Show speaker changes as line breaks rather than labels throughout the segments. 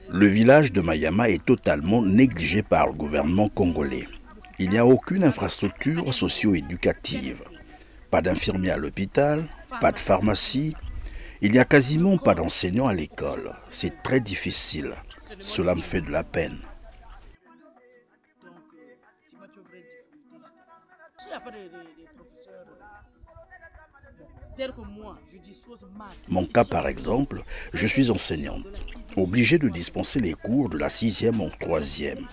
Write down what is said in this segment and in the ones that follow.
Le village de Mayama est totalement négligé par le gouvernement congolais. Il n'y a aucune infrastructure socio-éducative. Pas d'infirmiers à l'hôpital, pas de pharmacie. Il n'y a quasiment pas d'enseignants à l'école. C'est très difficile. Cela me fait de la peine. Mon cas par exemple, je suis enseignante, obligée de dispenser les cours de la 6e en 3e.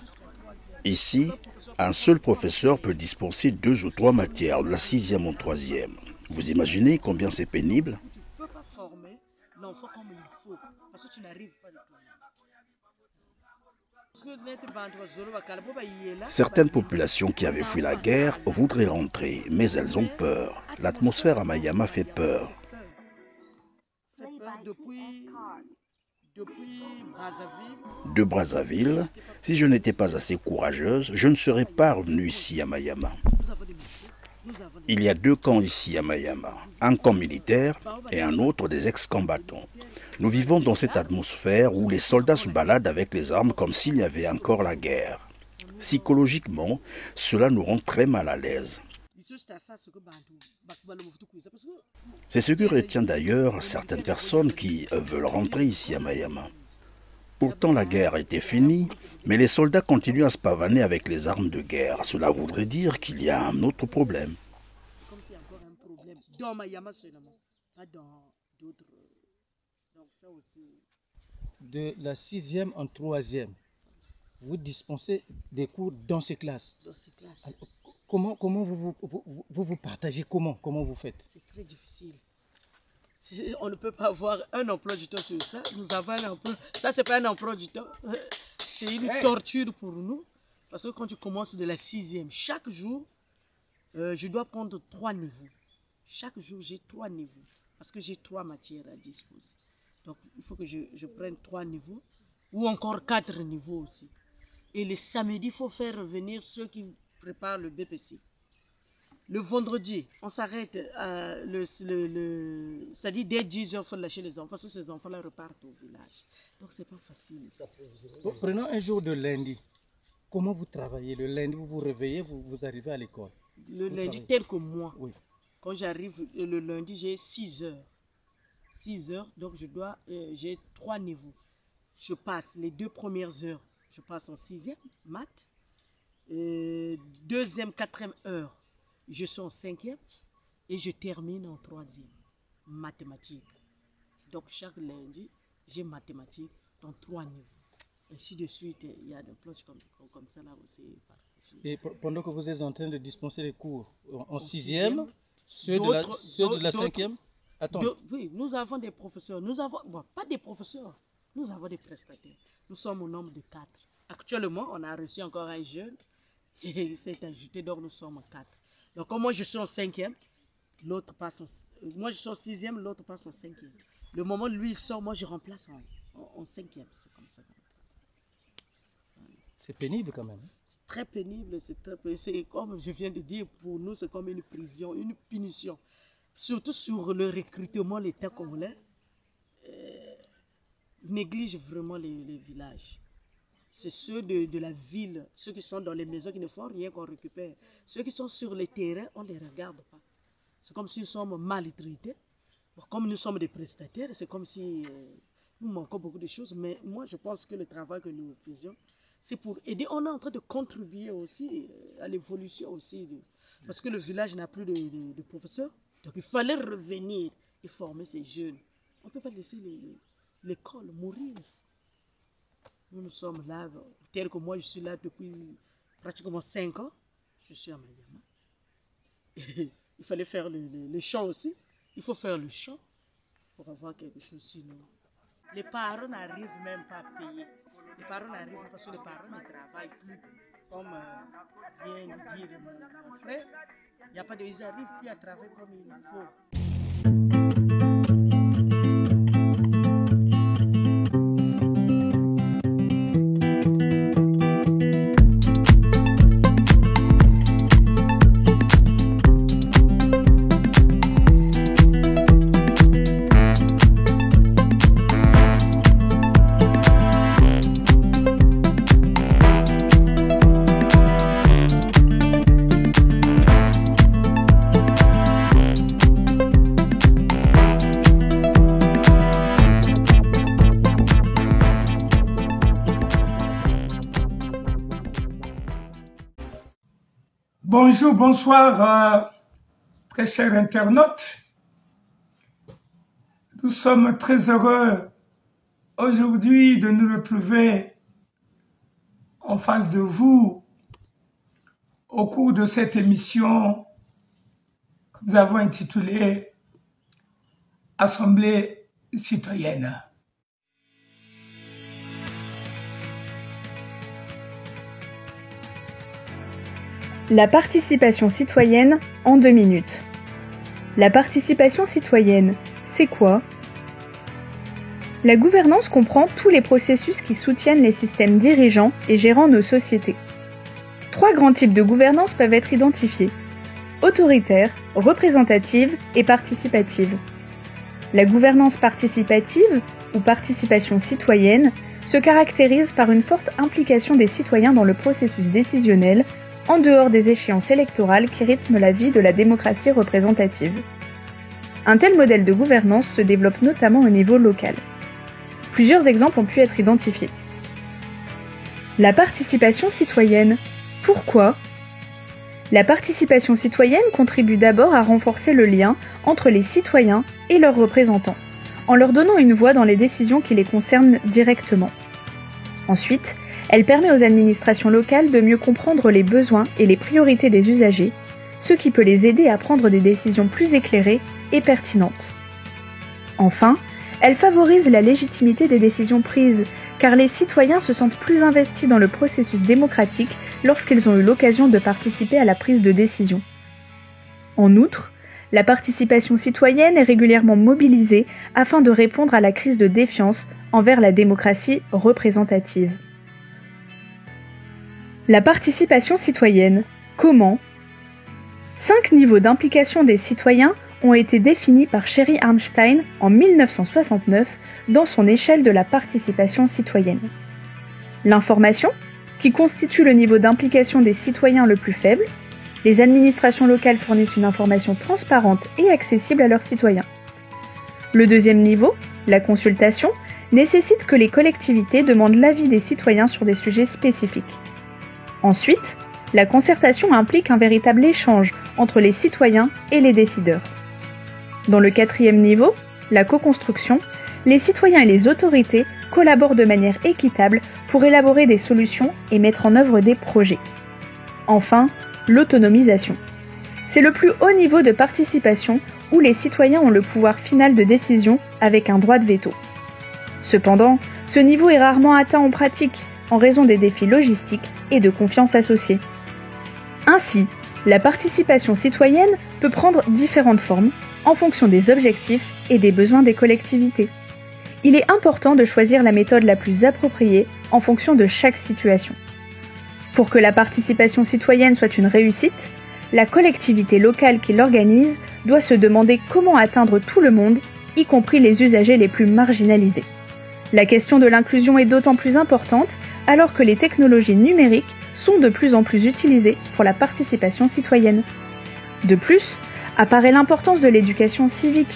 Ici, un seul professeur peut dispenser 2 ou 3 matières de la 6e en 3e. Vous imaginez combien c'est pénible? Certaines populations qui avaient fui la guerre voudraient rentrer, mais elles ont peur. L'atmosphère à Mayama fait peur. De Brazzaville, si je n'étais pas assez courageuse, je ne serais pas revenue ici à Mayama. Il y a 2 camps ici à Mayama, un camp militaire et un autre des ex-combattants. Nous vivons dans cette atmosphère où les soldats se baladent avec les armes comme s'il y avait encore la guerre. Psychologiquement, cela nous rend très mal à l'aise. C'est ce que retient d'ailleurs certaines personnes qui veulent rentrer ici à Mayama. Pourtant la guerre était finie, mais les soldats continuent à se pavaner avec les armes de guerre. Cela voudrait dire qu'il y a un autre problème.
De la 6e en 3e, vous dispensez des cours dans ces classes. Alors, comment vous partagez, comment vous faites?
C'est très difficile. On ne peut pas avoir un emploi du temps sur ça. Nous avons un emploi. Ça, c'est pas un emploi du temps. C'est une torture pour nous. Parce que quand tu commences de la 6e, chaque jour, je dois prendre 3 niveaux. Chaque jour, j'ai 3 niveaux. Parce que j'ai 3 matières à disposer. Donc, il faut que je prenne 3 niveaux. Ou encore 4 niveaux aussi. Et le samedi, il faut faire revenir ceux qui préparent le BPC. Le vendredi, on s'arrête, c'est-à-dire dès 10h, il faut lâcher les enfants, parce que ces enfants-là repartent au village. Donc, c'est pas facile.
Prenons un jour de lundi. Comment vous travaillez? Le lundi, vous vous réveillez, vous arrivez à l'école?
Le lundi, tel que moi.
Oui.
Quand j'arrive le lundi, j'ai 6 heures. 6 heures, donc j'ai 3 niveaux. Je passe les 2 premières heures, je passe en 6e, maths. 2e, 4e heure, je suis en 5e. Et je termine en 3e, mathématiques. Donc chaque lundi, j'ai mathématiques dans 3 niveaux. Ainsi de suite, il y a des planches comme ça là aussi.
Et pendant que vous êtes en train de dispenser les cours en 6e, ceux de la 5e?
Oui, nous avons des professeurs. Nous avons, bon, pas des professeurs, nous avons des prestataires. Nous sommes au nombre de 4. Actuellement, on a reçu encore un jeune et il s'est ajouté, donc nous sommes 4. Donc, comme moi je suis en 5e, l'autre passe moi je suis en 6e, l'autre passe en 5e. Le moment où lui il sort, moi je remplace en 5e. C'est comme ça.
C'est pénible quand même.
C'est très pénible, c'est comme je viens de dire, pour nous c'est comme une prison, une punition. Surtout sur le recrutement, l'État congolais néglige vraiment les villages. C'est ceux de la ville, ceux qui sont dans les maisons qui ne font rien qu'on récupère. Ceux qui sont sur les terrains, on ne les regarde pas. C'est comme si nous sommes maltraités. Bon, comme nous sommes des prestataires, c'est comme si nous manquons beaucoup de choses. Mais moi, je pense que le travail que nous faisions, c'est pour aider. On est en train de contribuer aussi à l'évolution aussi. Parce que le village n'a plus de professeurs. Donc il fallait revenir et former ces jeunes. On ne peut pas laisser l'école mourir. Nous sommes là, tel que moi je suis là depuis pratiquement 5 ans. Je suis à Mayama. Il fallait faire le champ aussi. Il faut faire le champ pour avoir quelque chose sinon. Les parents n'arrivent même pas à payer. Les parents n'arrivent pas parce que les parents ne travaillent plus. Comme vient de dire mon frère, ils n'arrivent plus à travailler comme il faut.
Bonjour, bonsoir, très chers internautes. Nous sommes très heureux aujourd'hui de nous retrouver en face de vous au cours de cette émission que nous avons intitulée Assemblée citoyenne.
La participation citoyenne en 2 minutes. La participation citoyenne, c'est quoi? La gouvernance comprend tous les processus qui soutiennent les systèmes dirigeants et gérant nos sociétés. 3 grands types de gouvernance peuvent être identifiés: autoritaire, représentative et participative. La gouvernance participative, ou participation citoyenne, se caractérise par une forte implication des citoyens dans le processus décisionnel, en dehors des échéances électorales qui rythment la vie de la démocratie représentative. Un tel modèle de gouvernance se développe notamment au niveau local. Plusieurs exemples ont pu être identifiés. La participation citoyenne. Pourquoi ? La participation citoyenne contribue d'abord à renforcer le lien entre les citoyens et leurs représentants, en leur donnant une voix dans les décisions qui les concernent directement. Ensuite, elle permet aux administrations locales de mieux comprendre les besoins et les priorités des usagers, ce qui peut les aider à prendre des décisions plus éclairées et pertinentes. Enfin, elle favorise la légitimité des décisions prises, car les citoyens se sentent plus investis dans le processus démocratique lorsqu'ils ont eu l'occasion de participer à la prise de décision. En outre, la participation citoyenne est régulièrement mobilisée afin de répondre à la crise de défiance envers la démocratie représentative. La participation citoyenne. Comment ? 5 niveaux d'implication des citoyens ont été définis par Sherry Arnstein en 1969 dans son échelle de la participation citoyenne. L'information, qui constitue le niveau d'implication des citoyens le plus faible. Les administrations locales fournissent une information transparente et accessible à leurs citoyens. Le deuxième niveau, la consultation, nécessite que les collectivités demandent l'avis des citoyens sur des sujets spécifiques. Ensuite, la concertation implique un véritable échange entre les citoyens et les décideurs. Dans le 4e niveau, la co-construction, les citoyens et les autorités collaborent de manière équitable pour élaborer des solutions et mettre en œuvre des projets. Enfin, l'autonomisation. C'est le plus haut niveau de participation où les citoyens ont le pouvoir final de décision avec un droit de veto. Cependant, ce niveau est rarement atteint en pratique en raison des défis logistiques et de confiance associés. Ainsi, la participation citoyenne peut prendre différentes formes en fonction des objectifs et des besoins des collectivités. Il est important de choisir la méthode la plus appropriée en fonction de chaque situation. Pour que la participation citoyenne soit une réussite, la collectivité locale qui l'organise doit se demander comment atteindre tout le monde, y compris les usagers les plus marginalisés. La question de l'inclusion est d'autant plus importante alors que les technologies numériques sont de plus en plus utilisées pour la participation citoyenne. De plus, apparaît l'importance de l'éducation civique.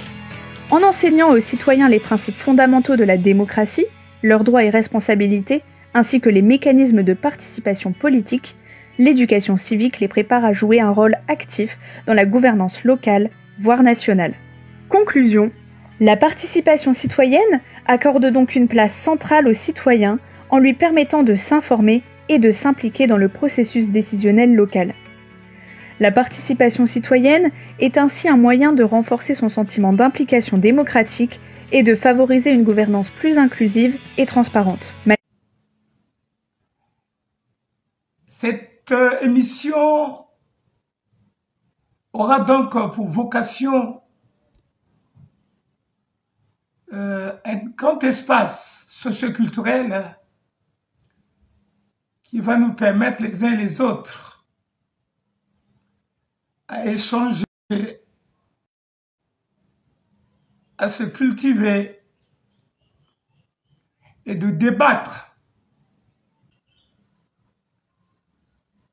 En enseignant aux citoyens les principes fondamentaux de la démocratie, leurs droits et responsabilités, ainsi que les mécanismes de participation politique, l'éducation civique les prépare à jouer un rôle actif dans la gouvernance locale, voire nationale. Conclusion. La participation citoyenne accorde donc une place centrale aux citoyens en lui permettant de s'informer et de s'impliquer dans le processus décisionnel local. La participation citoyenne est ainsi un moyen de renforcer son sentiment d'implication démocratique et de favoriser une gouvernance plus inclusive et transparente.
Cette émission aura donc pour vocation un grand espace socioculturel qui va nous permettre les uns et les autres à échanger, à se cultiver et de débattre.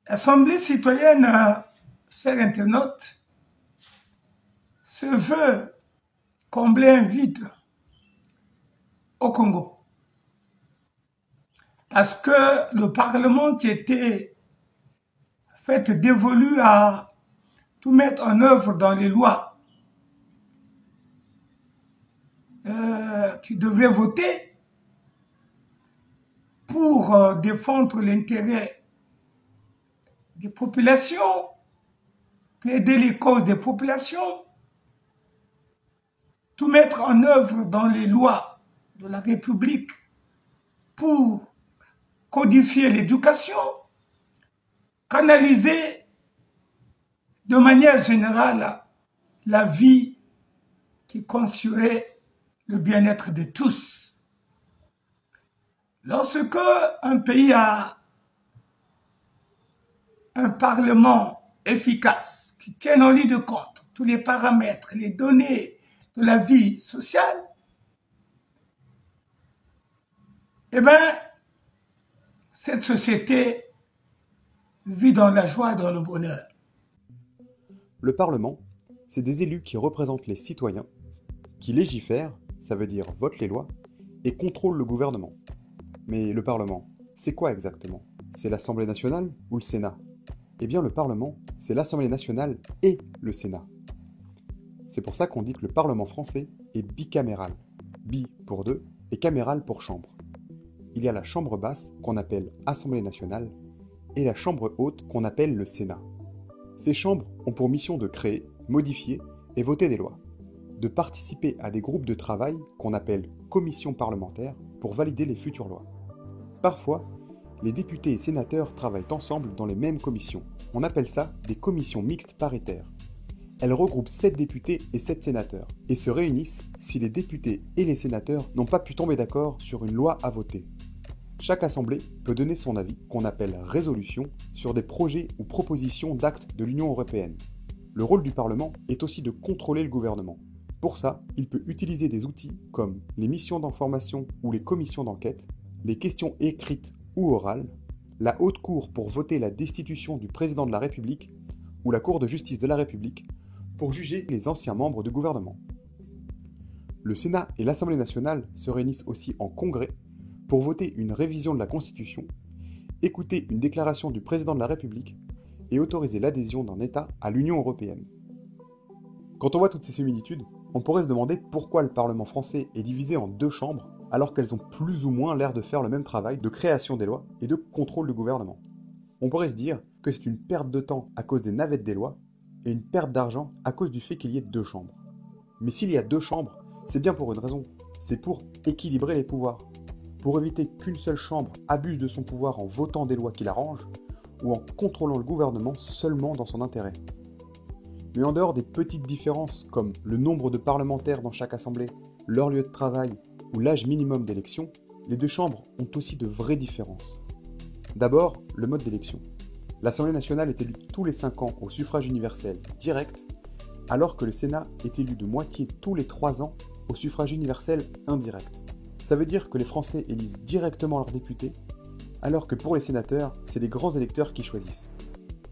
L'Assemblée citoyenne, chers internautes, se veut combler un vide au Congo. Parce que le Parlement qui était fait, dévolu à tout mettre en œuvre dans les lois. Tu devrais voter pour défendre l'intérêt des populations, plaider les causes des populations, tout mettre en œuvre dans les lois de la République pour codifier l'éducation, canaliser de manière générale la vie qui constituerait le bien-être de tous. Lorsque un pays a un parlement efficace qui tienne en ligne de compte tous les paramètres, les données de la vie sociale, eh bien, cette société vit dans la joie et dans le bonheur.
Le Parlement, c'est des élus qui représentent les citoyens, qui légifèrent, ça veut dire votent les lois, et contrôlent le gouvernement. Mais le Parlement, c'est quoi exactement? C'est l'Assemblée nationale ou le Sénat? Eh bien, le Parlement, c'est l'Assemblée nationale et le Sénat. C'est pour ça qu'on dit que le Parlement français est bicaméral. Bi pour deux et caméral pour chambre. Il y a la chambre basse qu'on appelle Assemblée nationale et la chambre haute qu'on appelle le Sénat. Ces chambres ont pour mission de créer, modifier et voter des lois, de participer à des groupes de travail qu'on appelle commissions parlementaires pour valider les futures lois. Parfois, les députés et sénateurs travaillent ensemble dans les mêmes commissions. On appelle ça des commissions mixtes paritaires. Elles regroupent 7 députés et 7 sénateurs et se réunissent si les députés et les sénateurs n'ont pas pu tomber d'accord sur une loi à voter. Chaque assemblée peut donner son avis, qu'on appelle résolution, sur des projets ou propositions d'actes de l'Union européenne. Le rôle du Parlement est aussi de contrôler le gouvernement. Pour ça, il peut utiliser des outils comme les missions d'information ou les commissions d'enquête, les questions écrites ou orales, la Haute Cour pour voter la destitution du président de la République ou la Cour de justice de la République pour juger les anciens membres du gouvernement. Le Sénat et l'Assemblée nationale se réunissent aussi en congrès pour voter une révision de la Constitution, écouter une déclaration du président de la République et autoriser l'adhésion d'un État à l'Union européenne. Quand on voit toutes ces similitudes, on pourrait se demander pourquoi le Parlement français est divisé en 2 chambres alors qu'elles ont plus ou moins l'air de faire le même travail de création des lois et de contrôle du gouvernement. On pourrait se dire que c'est une perte de temps à cause des navettes des lois et une perte d'argent à cause du fait qu'il y ait 2 chambres. Mais s'il y a 2 chambres, c'est bien pour une raison, c'est pour équilibrer les pouvoirs, pour éviter qu'une seule chambre abuse de son pouvoir en votant des lois qui l'arrangent ou en contrôlant le gouvernement seulement dans son intérêt. Mais en dehors des petites différences comme le nombre de parlementaires dans chaque assemblée, leur lieu de travail ou l'âge minimum d'élection, les 2 chambres ont aussi de vraies différences. D'abord, le mode d'élection. L'Assemblée nationale est élue tous les 5 ans au suffrage universel direct, alors que le Sénat est élu de moitié tous les 3 ans au suffrage universel indirect. Ça veut dire que les Français élisent directement leurs députés, alors que pour les sénateurs, c'est les grands électeurs qui choisissent.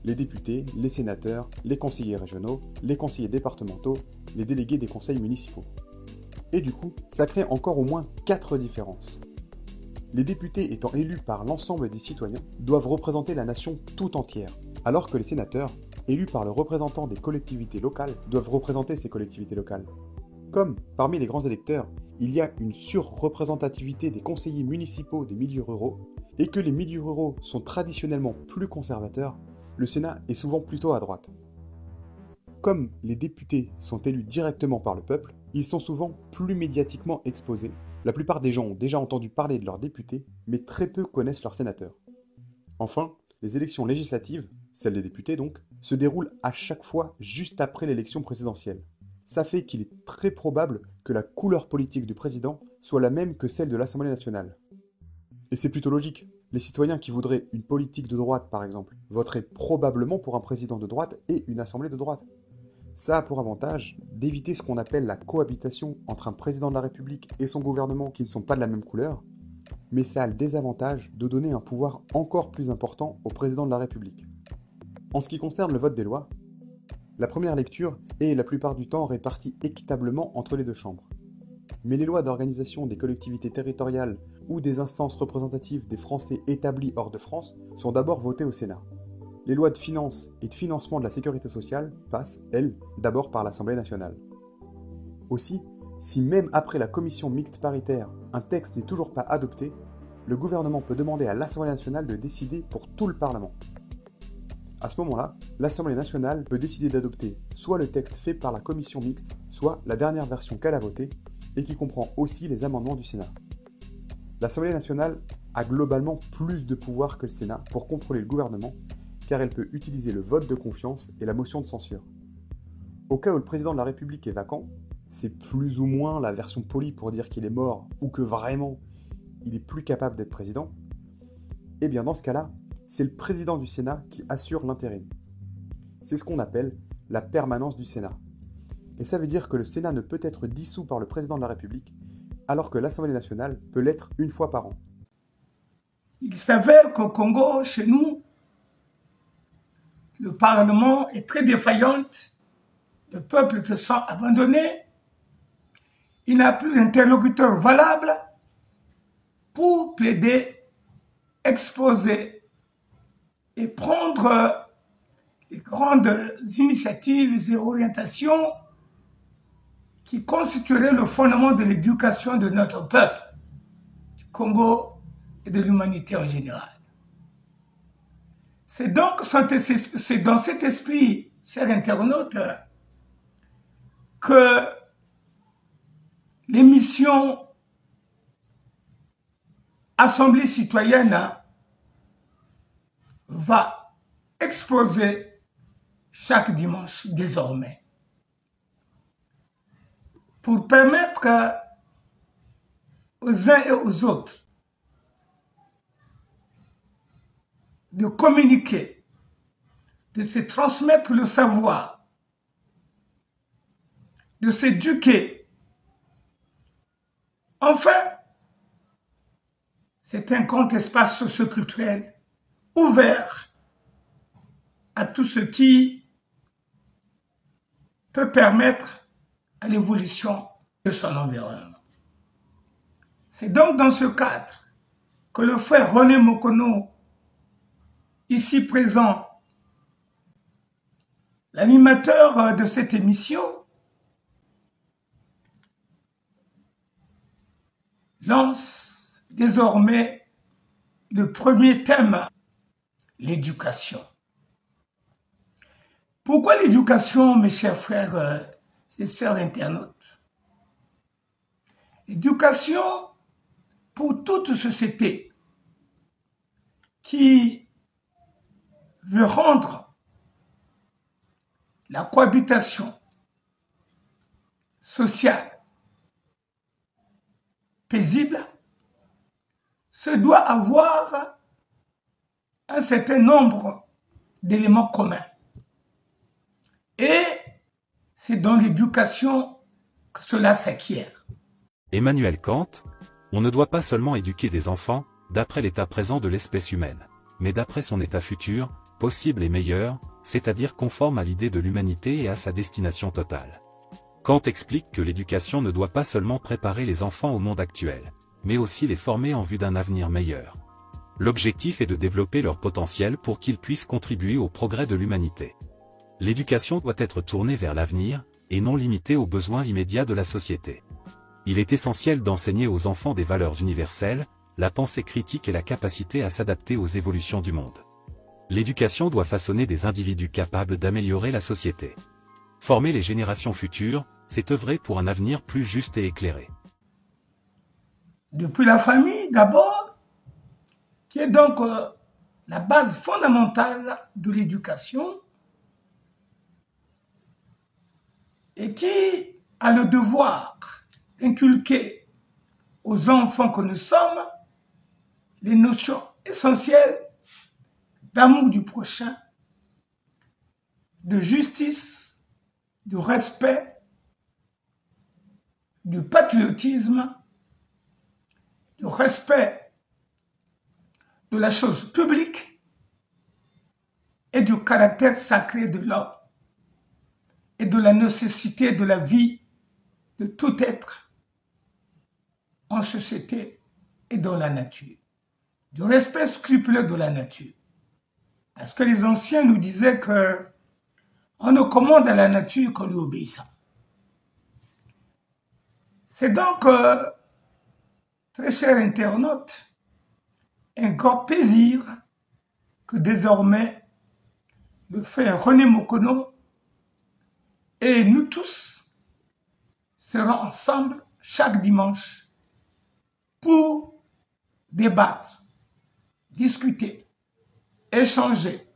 Les députés, les sénateurs, les conseillers régionaux, les conseillers départementaux, les délégués des conseils municipaux. Et du coup, ça crée encore au moins 4 différences. Les députés étant élus par l'ensemble des citoyens, doivent représenter la nation tout entière, alors que les sénateurs, élus par le représentant des collectivités locales, doivent représenter ces collectivités locales. Comme, parmi les grands électeurs, il y a une surreprésentativité des conseillers municipaux des milieux ruraux, et que les milieux ruraux sont traditionnellement plus conservateurs, le Sénat est souvent plutôt à droite. Comme les députés sont élus directement par le peuple, ils sont souvent plus médiatiquement exposés. La plupart des gens ont déjà entendu parler de leurs députés, mais très peu connaissent leurs sénateurs. Enfin, les élections législatives, celles des députés donc, se déroulent à chaque fois juste après l'élection présidentielle. Ça fait qu'il est très probable que la couleur politique du président soit la même que celle de l'Assemblée nationale. Et c'est plutôt logique. Les citoyens qui voudraient une politique de droite, par exemple, voteraient probablement pour un président de droite et une assemblée de droite. Ça a pour avantage d'éviter ce qu'on appelle la cohabitation entre un président de la République et son gouvernement qui ne sont pas de la même couleur, mais ça a le désavantage de donner un pouvoir encore plus important au président de la République. En ce qui concerne le vote des lois, la première lecture est la plupart du temps répartie équitablement entre les 2 chambres. Mais les lois d'organisation des collectivités territoriales ou des instances représentatives des Français établis hors de France sont d'abord votées au Sénat. Les lois de finances et de financement de la sécurité sociale passent, elles, d'abord par l'Assemblée nationale. Aussi, si même après la commission mixte paritaire, un texte n'est toujours pas adopté, le gouvernement peut demander à l'Assemblée nationale de décider pour tout le Parlement. À ce moment-là, l'Assemblée nationale peut décider d'adopter soit le texte fait par la commission mixte, soit la dernière version qu'elle a votée, et qui comprend aussi les amendements du Sénat. L'Assemblée nationale a globalement plus de pouvoir que le Sénat pour contrôler le gouvernement, car elle peut utiliser le vote de confiance et la motion de censure. Au cas où le président de la République est vacant, c'est plus ou moins la version polie pour dire qu'il est mort ou que vraiment il est plus capable d'être président, et bien dans ce cas-là, c'est le président du Sénat qui assure l'intérim. C'est ce qu'on appelle la permanence du Sénat. Et ça veut dire que le Sénat ne peut être dissous par le président de la République, alors que l'Assemblée nationale peut l'être une fois par an.
Il s'avère qu'au Congo, chez nous, le Parlement est très défaillant, le peuple se sent abandonné, il n'a plus d'interlocuteur valable pour plaider, exposer et prendre les grandes initiatives et orientations qui constitueraient le fondement de l'éducation de notre peuple, du Congo et de l'humanité en général. C'est donc dans cet esprit, chers internautes, que l'émission Assemblée citoyenne va exposer chaque dimanche désormais pour permettre aux uns et aux autres de communiquer, de se transmettre le savoir, de s'éduquer. Enfin, c'est un grand espace socioculturel ouvert à tout ce qui peut permettre à l'évolution de son environnement. C'est donc dans ce cadre que le frère René Mokono, ici présent, l'animateur de cette émission, lance désormais le premier thème, l'éducation. Pourquoi l'éducation, mes chers frères et sœurs internautes? L'éducation pour toute société qui veut rendre la cohabitation sociale paisible, se doit avoir un certain nombre d'éléments communs. Et c'est dans l'éducation que cela s'acquiert.
Emmanuel Kant, on ne doit pas seulement éduquer des enfants, d'après l'état présent de l'espèce humaine, mais d'après son état futur, possible et meilleur, c'est-à-dire conforme à l'idée de l'humanité et à sa destination totale. Kant explique que l'éducation ne doit pas seulement préparer les enfants au monde actuel, mais aussi les former en vue d'un avenir meilleur. L'objectif est de développer leur potentiel pour qu'ils puissent contribuer au progrès de l'humanité. L'éducation doit être tournée vers l'avenir, et non limitée aux besoins immédiats de la société. Il est essentiel d'enseigner aux enfants des valeurs universelles, la pensée critique et la capacité à s'adapter aux évolutions du monde. L'éducation doit façonner des individus capables d'améliorer la société. Former les générations futures, c'est œuvrer pour un avenir plus juste et éclairé.
Depuis la famille d'abord, qui est donc la base fondamentale de l'éducation, et qui a le devoir d'inculquer aux enfants que nous sommes les notions essentielles d'amour du prochain, de justice, du respect, du patriotisme, du respect de la chose publique et du caractère sacré de l'homme et de la nécessité de la vie de tout être en société et dans la nature, du respect scrupuleux de la nature. Parce que les anciens nous disaient que on ne commande à la nature qu'en lui obéissant. C'est donc, très chers internautes, un grand plaisir que désormais le frère René Mokono et nous tous serons ensemble chaque dimanche pour débattre, discuter, échanger,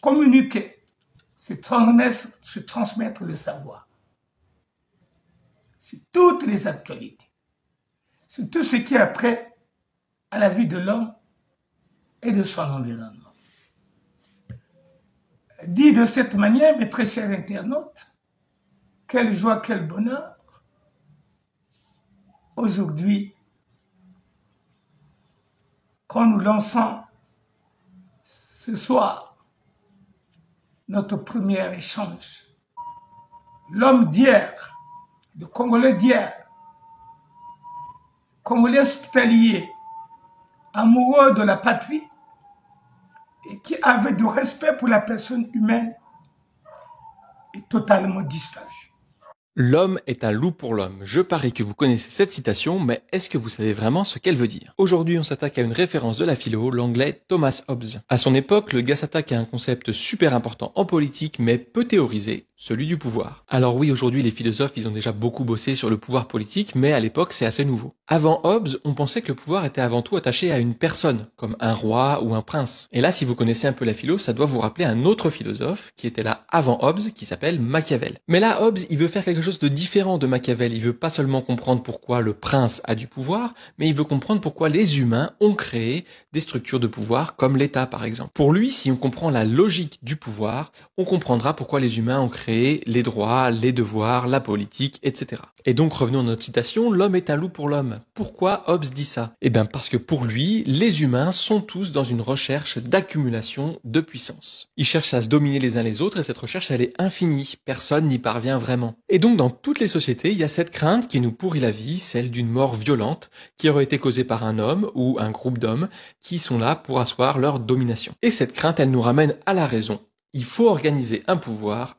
communiquer, se transmettre le savoir sur toutes les actualités, sur tout ce qui a trait à la vie de l'homme et de son environnement. Dit de cette manière, mes très chers internautes, quelle joie, quel bonheur, aujourd'hui, quand nous lançons ce soir notre premier échange. L'homme d'hier, le Congolais d'hier, Congolais hospitalier, amoureux de la patrie et qui avait du respect pour la personne humaine, est totalement disparu.
L'homme est un loup pour l'homme. Je parie que vous connaissez cette citation, mais est-ce que vous savez vraiment ce qu'elle veut dire? Aujourd'hui, on s'attaque à une référence de la philo, l'anglais Thomas Hobbes. À son époque, le gars s'attaque à un concept super important en politique, mais peu théorisé, celui du pouvoir. Alors oui, aujourd'hui, les philosophes, ils ont déjà beaucoup bossé sur le pouvoir politique, mais à l'époque, c'est assez nouveau. Avant Hobbes, on pensait que le pouvoir était avant tout attaché à une personne, comme un roi ou un prince. Et là, si vous connaissez un peu la philo, ça doit vous rappeler un autre philosophe qui était là avant Hobbes, qui s'appelle Machiavel. Mais là, Hobbes, il veut faire quelque chose de différent de Machiavel. Il veut pas seulement comprendre pourquoi le prince a du pouvoir, mais il veut comprendre pourquoi les humains ont créé des structures de pouvoir, comme l'État par exemple. Pour lui, si on comprend la logique du pouvoir, on comprendra pourquoi les humains ont créé les droits, les devoirs, la politique, etc. Et donc revenons à notre citation, l'homme est un loup pour l'homme. Pourquoi Hobbes dit ça? Eh bien parce que pour lui, les humains sont tous dans une recherche d'accumulation de puissance. Ils cherchent à se dominer les uns les autres et cette recherche elle est infinie, personne n'y parvient vraiment. Et donc dans toutes les sociétés, il y a cette crainte qui nous pourrit la vie, celle d'une mort violente qui aurait été causée par un homme ou un groupe d'hommes qui sont là pour asseoir leur domination. Et cette crainte, elle nous ramène à la raison. Il faut organiser un pouvoir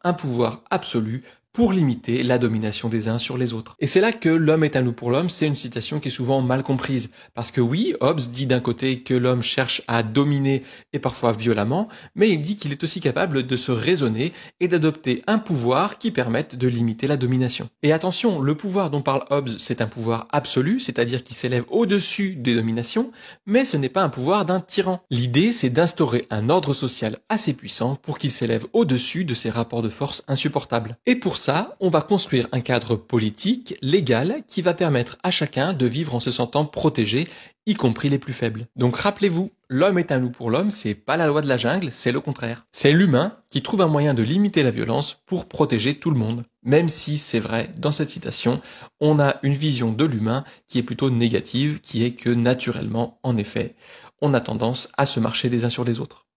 absolu, pour limiter la domination des uns sur les autres. Et c'est là que l'homme est un loup pour l'homme, c'est une citation qui est souvent mal comprise. Parce que oui, Hobbes dit d'un côté que l'homme cherche à dominer et parfois violemment, mais il dit qu'il est aussi capable de se raisonner et d'adopter un pouvoir qui permette de limiter la domination. Et attention, le pouvoir dont parle Hobbes, c'est un pouvoir absolu, c'est-à-dire qui s'élève au-dessus des dominations, mais ce n'est pas un pouvoir d'un tyran. L'idée, c'est d'instaurer un ordre social assez puissant pour qu'il s'élève au-dessus de ces rapports de force insupportables. Et pour ça, on va construire un cadre politique, légal, qui va permettre à chacun de vivre en se sentant protégé, y compris les plus faibles. Donc rappelez-vous, l'homme est un loup pour l'homme, c'est pas la loi de la jungle, c'est le contraire. C'est l'humain qui trouve un moyen de limiter la violence pour protéger tout le monde. Même si, c'est vrai, dans cette citation, on a une vision de l'humain qui est plutôt négative, qui est que naturellement, en effet, on a tendance à se marcher les uns sur les autres.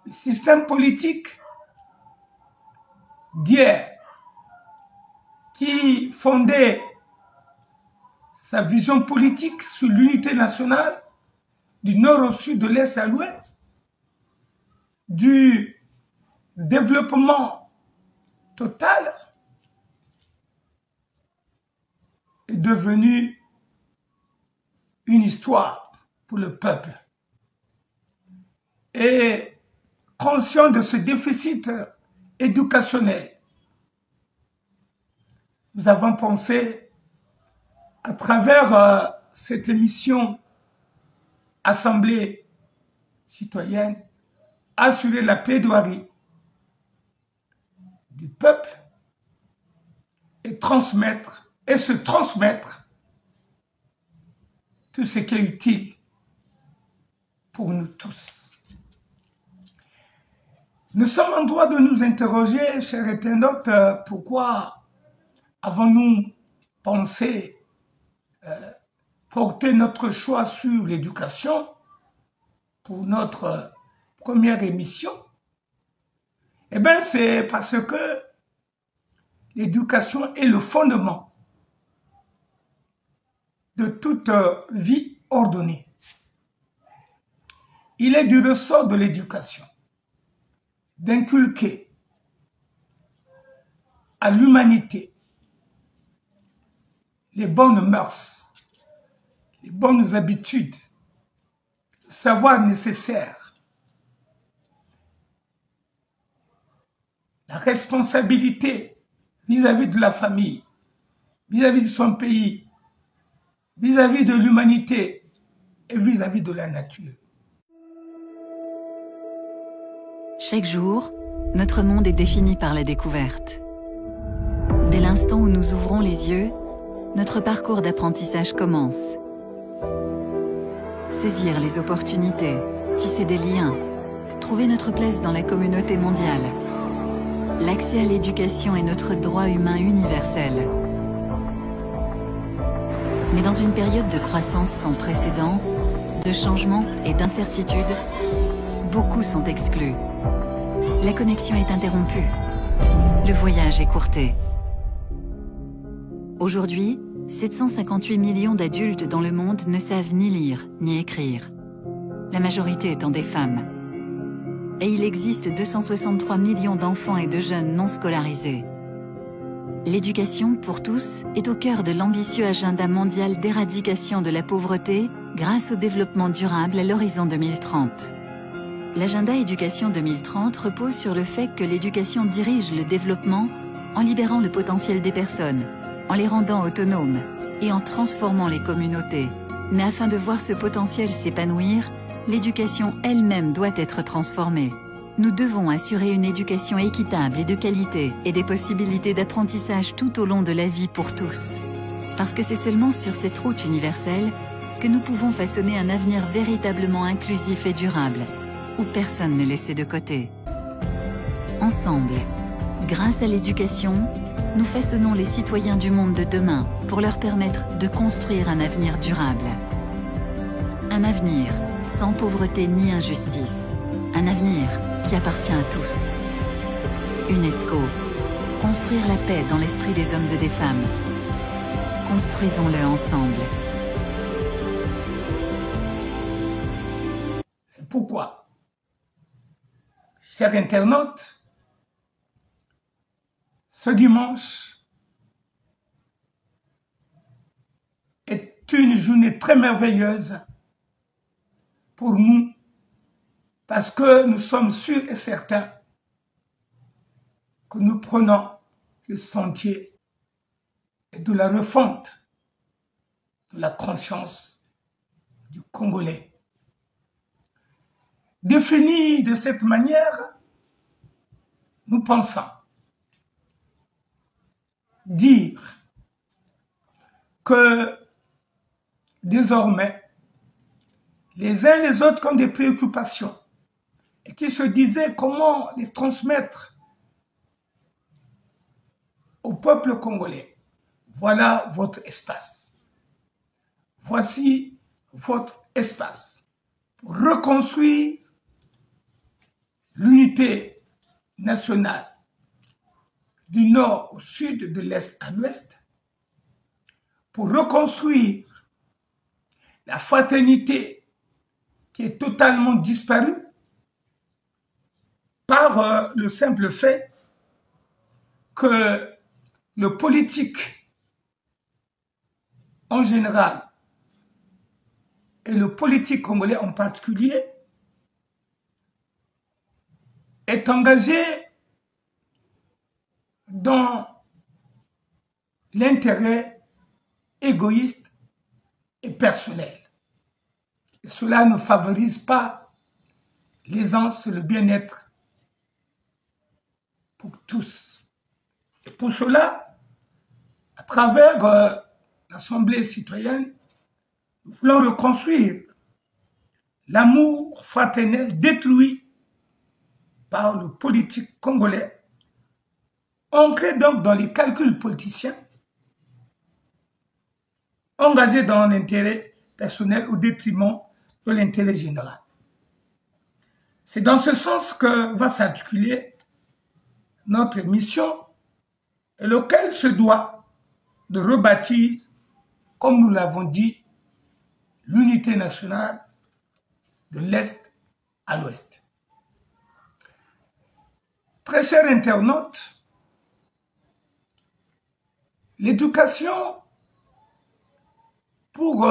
Le système politique d'hier, qui fondait sa vision politique sur l'unité nationale, du nord au sud, de l'est à l'ouest, du développement total, est devenu une histoire pour le peuple. Et conscient de ce déficit éducationnel, nous avons pensé, à travers cette émission Assemblée citoyenne, assurer la plaidoirie du peuple et se transmettre tout ce qui est utile pour nous tous. Nous sommes en droit de nous interroger, chers internautes, pourquoi avons-nous pensé porter notre choix sur l'éducation pour notre première émission? Eh bien, c'est parce que l'éducation est le fondement de toute vie ordonnée. Il est du ressort de l'éducation d'inculquer à l'humanité les bonnes mœurs, les bonnes habitudes, le savoir nécessaire, la responsabilité vis-à-vis de la famille, vis-à-vis de son pays, vis-à-vis de l'humanité et vis-à-vis de la nature.
Chaque jour, notre monde est défini par la découverte. Dès l'instant où nous ouvrons les yeux, notre parcours d'apprentissage commence. Saisir les opportunités, tisser des liens, trouver notre place dans la communauté mondiale. L'accès à l'éducation est notre droit humain universel. Mais dans une période de croissance sans précédent, de changement et d'incertitude, beaucoup sont exclus. La connexion est interrompue. Le voyage est courté. Aujourd'hui, 758 millions d'adultes dans le monde ne savent ni lire ni écrire, la majorité étant des femmes. Et il existe 263 millions d'enfants et de jeunes non scolarisés. L'éducation pour tous est au cœur de l'ambitieux agenda mondial d'éradication de la pauvreté grâce au développement durable à l'horizon 2030. L'agenda éducation 2030 repose sur le fait que l'éducation dirige le développement en libérant le potentiel des personnes, en les rendant autonomes et en transformant les communautés. Mais afin de voir ce potentiel s'épanouir, l'éducation elle-même doit être transformée. Nous devons assurer une éducation équitable et de qualité et des possibilités d'apprentissage tout au long de la vie pour tous. Parce que c'est seulement sur cette route universelle que nous pouvons façonner un avenir véritablement inclusif et durable, où personne n'est laissé de côté. Ensemble, grâce à l'éducation, nous façonnons les citoyens du monde de demain pour leur permettre de construire un avenir durable. Un avenir sans pauvreté ni injustice. Un avenir qui appartient à tous. UNESCO. Construire la paix dans l'esprit des hommes et des femmes. Construisons-le ensemble.
C'est pourquoi, chers internautes, ce dimanche est une journée très merveilleuse pour nous parce que nous sommes sûrs et certains que nous prenons le sentier de la refonte de la conscience du Congolais. Défini de cette manière, nous pensons dire que désormais, les uns et les autres ont des préoccupations et qui se disaient comment les transmettre au peuple congolais. Voilà votre espace. Voici votre espace pour reconstruire l'unité nationale du nord au sud, de l'est à l'ouest, pour reconstruire la fraternité qui est totalement disparue par le simple fait que le politique en général et le politique congolais en particulier est engagé dans l'intérêt égoïste et personnel. Et cela ne favorise pas l'aisance et le bien-être pour tous. Et pour cela, à travers l'Assemblée citoyenne, nous voulons reconstruire l'amour fraternel détruit par le politique congolais, ancré donc dans les calculs politiciens, engagé dans l'intérêt personnel au détriment de l'intérêt général. C'est dans ce sens que va s'articuler notre mission, et lequel se doit de rebâtir, comme nous l'avons dit, l'unité nationale de l'Est à l'ouest. Très chers internautes, l'éducation, pour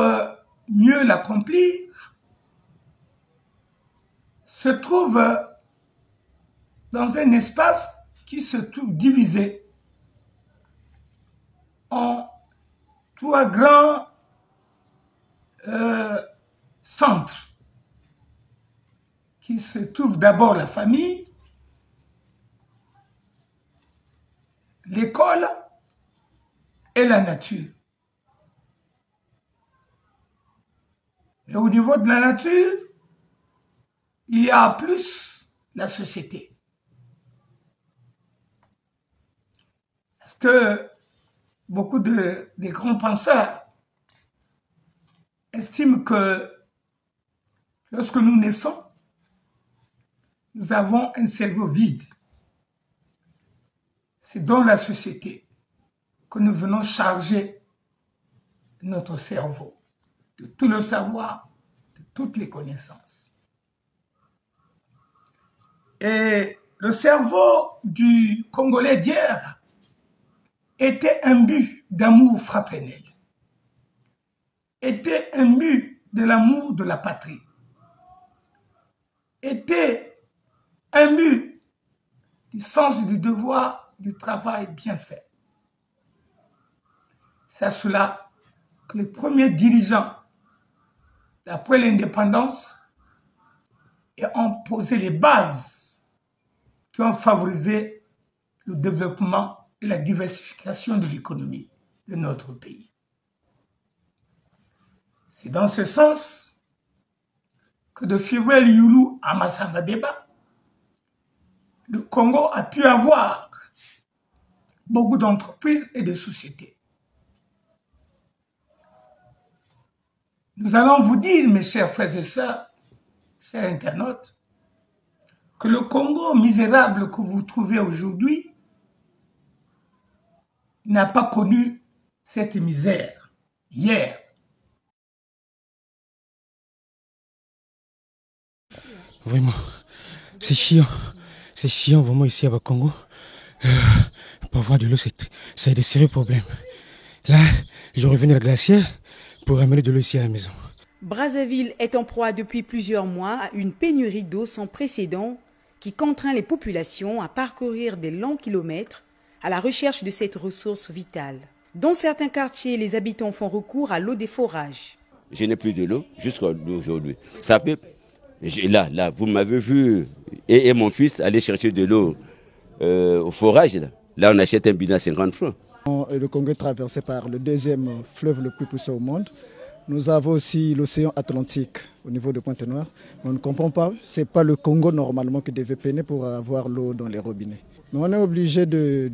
mieux l'accomplir, se trouve dans un espace qui se trouve divisé en trois grands centres, qui se trouvent d'abord la famille, l'école et la nature. Et au niveau de la nature, il y a plus la société. Parce que beaucoup de grands penseurs estiment que lorsque nous naissons, nous avons un cerveau vide. C'est dans la société que nous venons charger notre cerveau de tout le savoir, de toutes les connaissances. Et le cerveau du Congolais d'hier était imbu d'amour fraternel, était imbu de l'amour de la patrie, était imbu du sens du devoir, du travail bien fait. C'est à cela que les premiers dirigeants, après l'indépendance, ont posé les bases qui ont favorisé le développement et la diversification de l'économie de notre pays. C'est dans ce sens que de Firwell Yulu à Massamba Deba, le Congo a pu avoir beaucoup d'entreprises et de sociétés. Nous allons vous dire, mes chers frères et sœurs, chers internautes, que le Congo misérable que vous trouvez aujourd'hui n'a pas connu cette misère hier.
Vraiment, c'est chiant vraiment ici à Congo. Pour avoir de l'eau, c'est des sérieux problèmes. Là, je reviens à la glacière pour amener de l'eau ici à la maison.
Brazzaville est en proie depuis plusieurs mois à une pénurie d'eau sans précédent qui contraint les populations à parcourir des longs kilomètres à la recherche de cette ressource vitale. Dans certains quartiers, les habitants font recours à l'eau des forages.
Je n'ai plus de l'eau jusqu'à aujourd'hui. Ça peut... Là, vous m'avez vu et mon fils aller chercher de l'eau au forage. Là, on achète un bidon à 50 francs.
Le Congo est traversé par le deuxième fleuve le plus puissant au monde. Nous avons aussi l'océan Atlantique au niveau de Pointe-Noire. On ne comprend pas, ce n'est pas le Congo normalement qui devait peiner pour avoir l'eau dans les robinets. Mais on est obligé de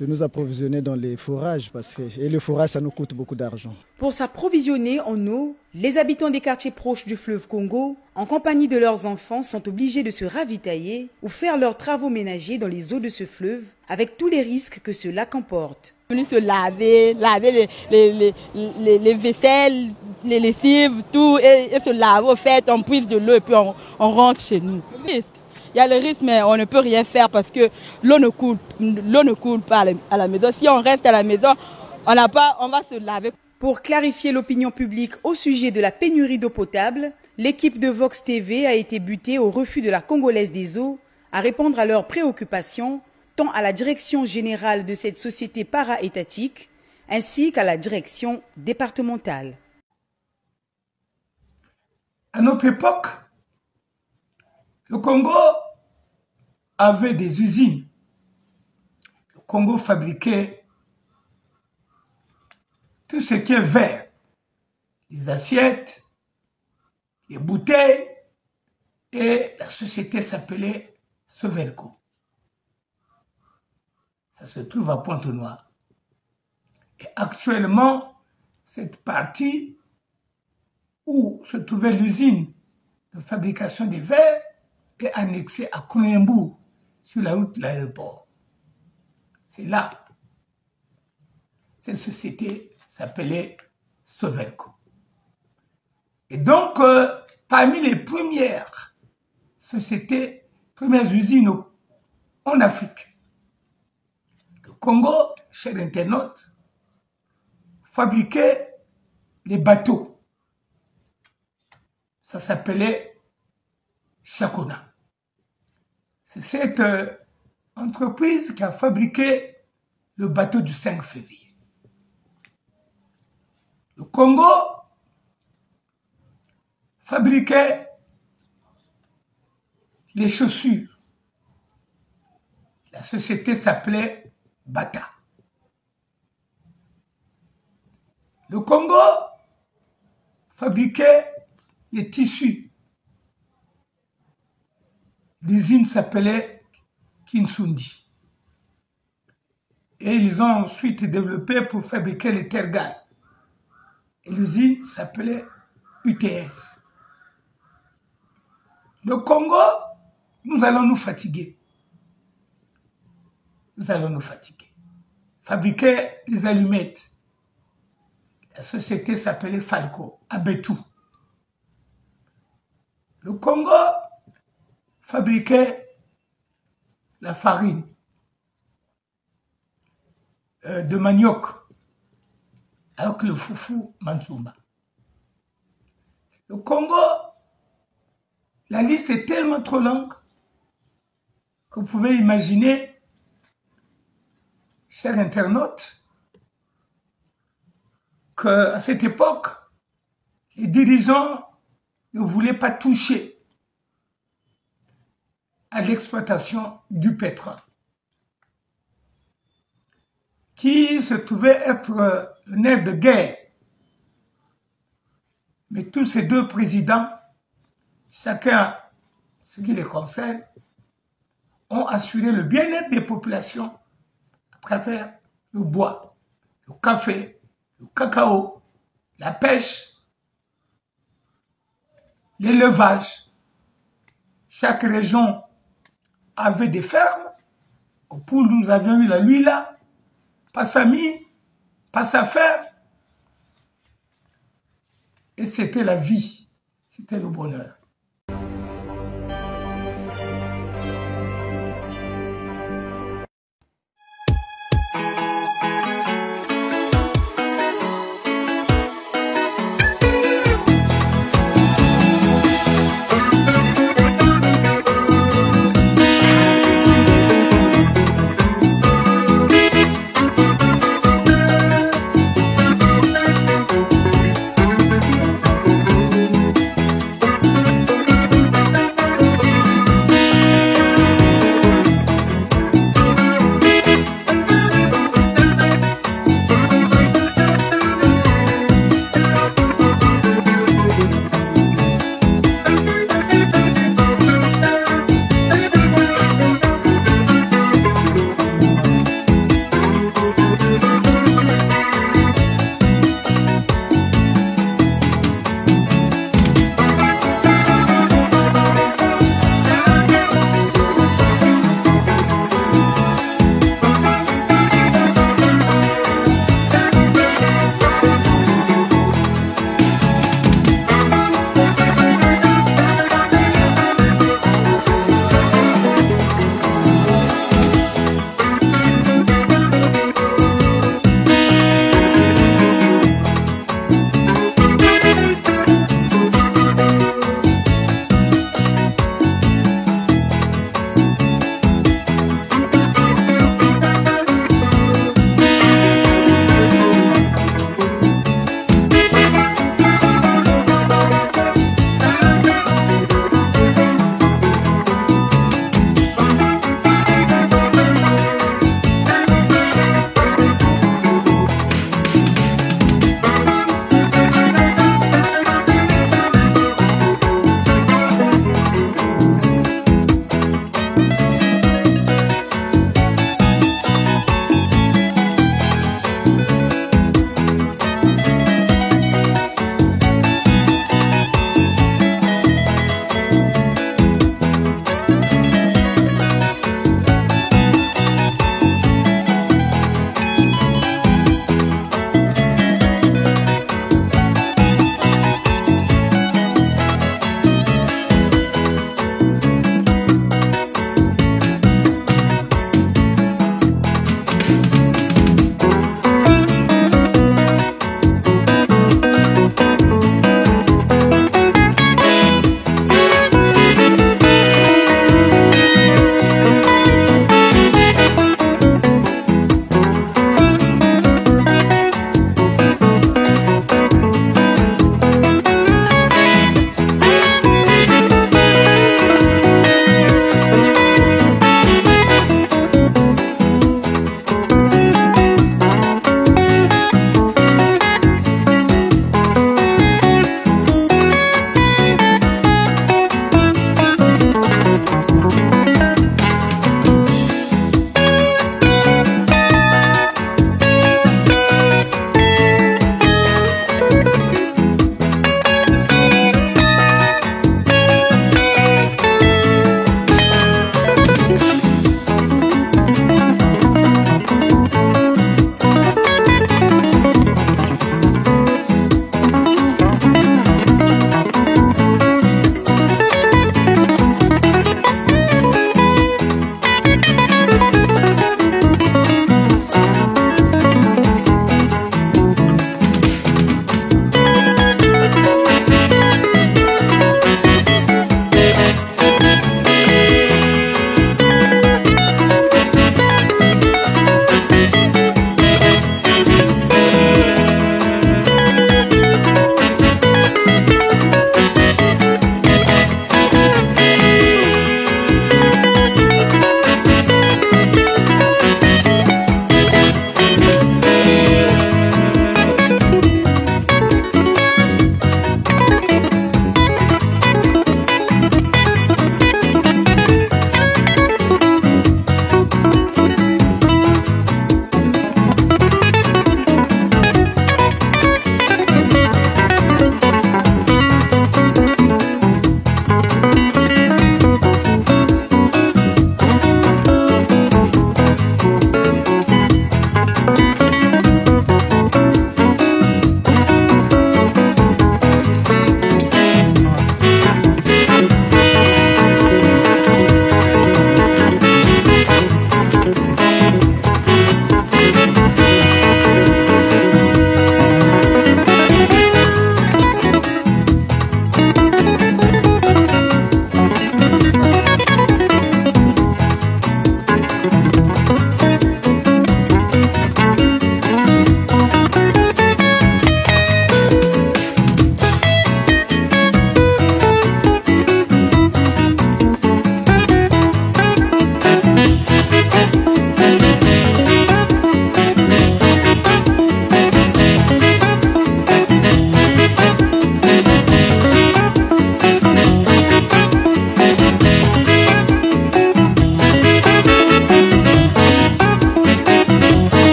nous approvisionner dans les forages et le forage, ça nous coûte beaucoup d'argent.
Pour s'approvisionner en eau, les habitants des quartiers proches du fleuve Congo, en compagnie de leurs enfants, sont obligés de se ravitailler ou faire leurs travaux ménagers dans les eaux de ce fleuve, avec tous les risques que cela comporte.
Venus se laver les vaisselles, les lessives, tout, et se laver au fait, on puise de l'eau et puis on rentre chez nous. Il y a le risque, mais on ne peut rien faire parce que l'eau ne coule pas à la maison. Si on reste à la maison, on va se laver.
Pour clarifier l'opinion publique au sujet de la pénurie d'eau potable, l'équipe de Vox TV a été butée au refus de la Congolaise des eaux à répondre à leurs préoccupations, tant à la direction générale de cette société para-étatique, ainsi qu'à la direction départementale.
À notre époque, le Congo avait des usines. Le Congo fabriquait tout ce qui est verre, les assiettes, les bouteilles, et la société s'appelait Sovelco. Ça se trouve à Pointe-Noire. Et actuellement, cette partie où se trouvait l'usine de fabrication des verres est annexée à Kounembourg, sur la route de l'aéroport. C'est là. Cette société s'appelait Sovelco. Et donc, parmi les premières premières usines en Afrique. Le Congo, chers internautes, fabriquait les bateaux. Ça s'appelait Chakona. C'est cette entreprise qui a fabriqué le bateau du 5 février. Le Congo fabriquait les chaussures. La société s'appelait Bata. Le Congo fabriquait les tissus. L'usine s'appelait Kinsundi. Et ils ont ensuite développé pour fabriquer les tergales. Et l'usine s'appelait UTS. Le Congo, nous allons nous fatiguer. Nous allons nous fatiguer. Fabriquer les allumettes. La société s'appelait Falco, à Betou. Le Congo fabriquait la farine de manioc avec le foufou Mansoumba. Le Congo, la liste est tellement trop longue que vous pouvez imaginer, chers internautes, qu'à cette époque, les dirigeants ne voulaient pas toucher à l'exploitation du pétrole, qui se trouvait être le nerf de guerre. Mais tous ces deux présidents, chacun ce qui les concerne, ont assuré le bien-être des populations à travers le bois, le café, le cacao, la pêche, l'élevage. Chaque région avait des fermes. Au Poul, nous avions eu la Luila, Passami, Passafer. Et c'était la vie, c'était le bonheur.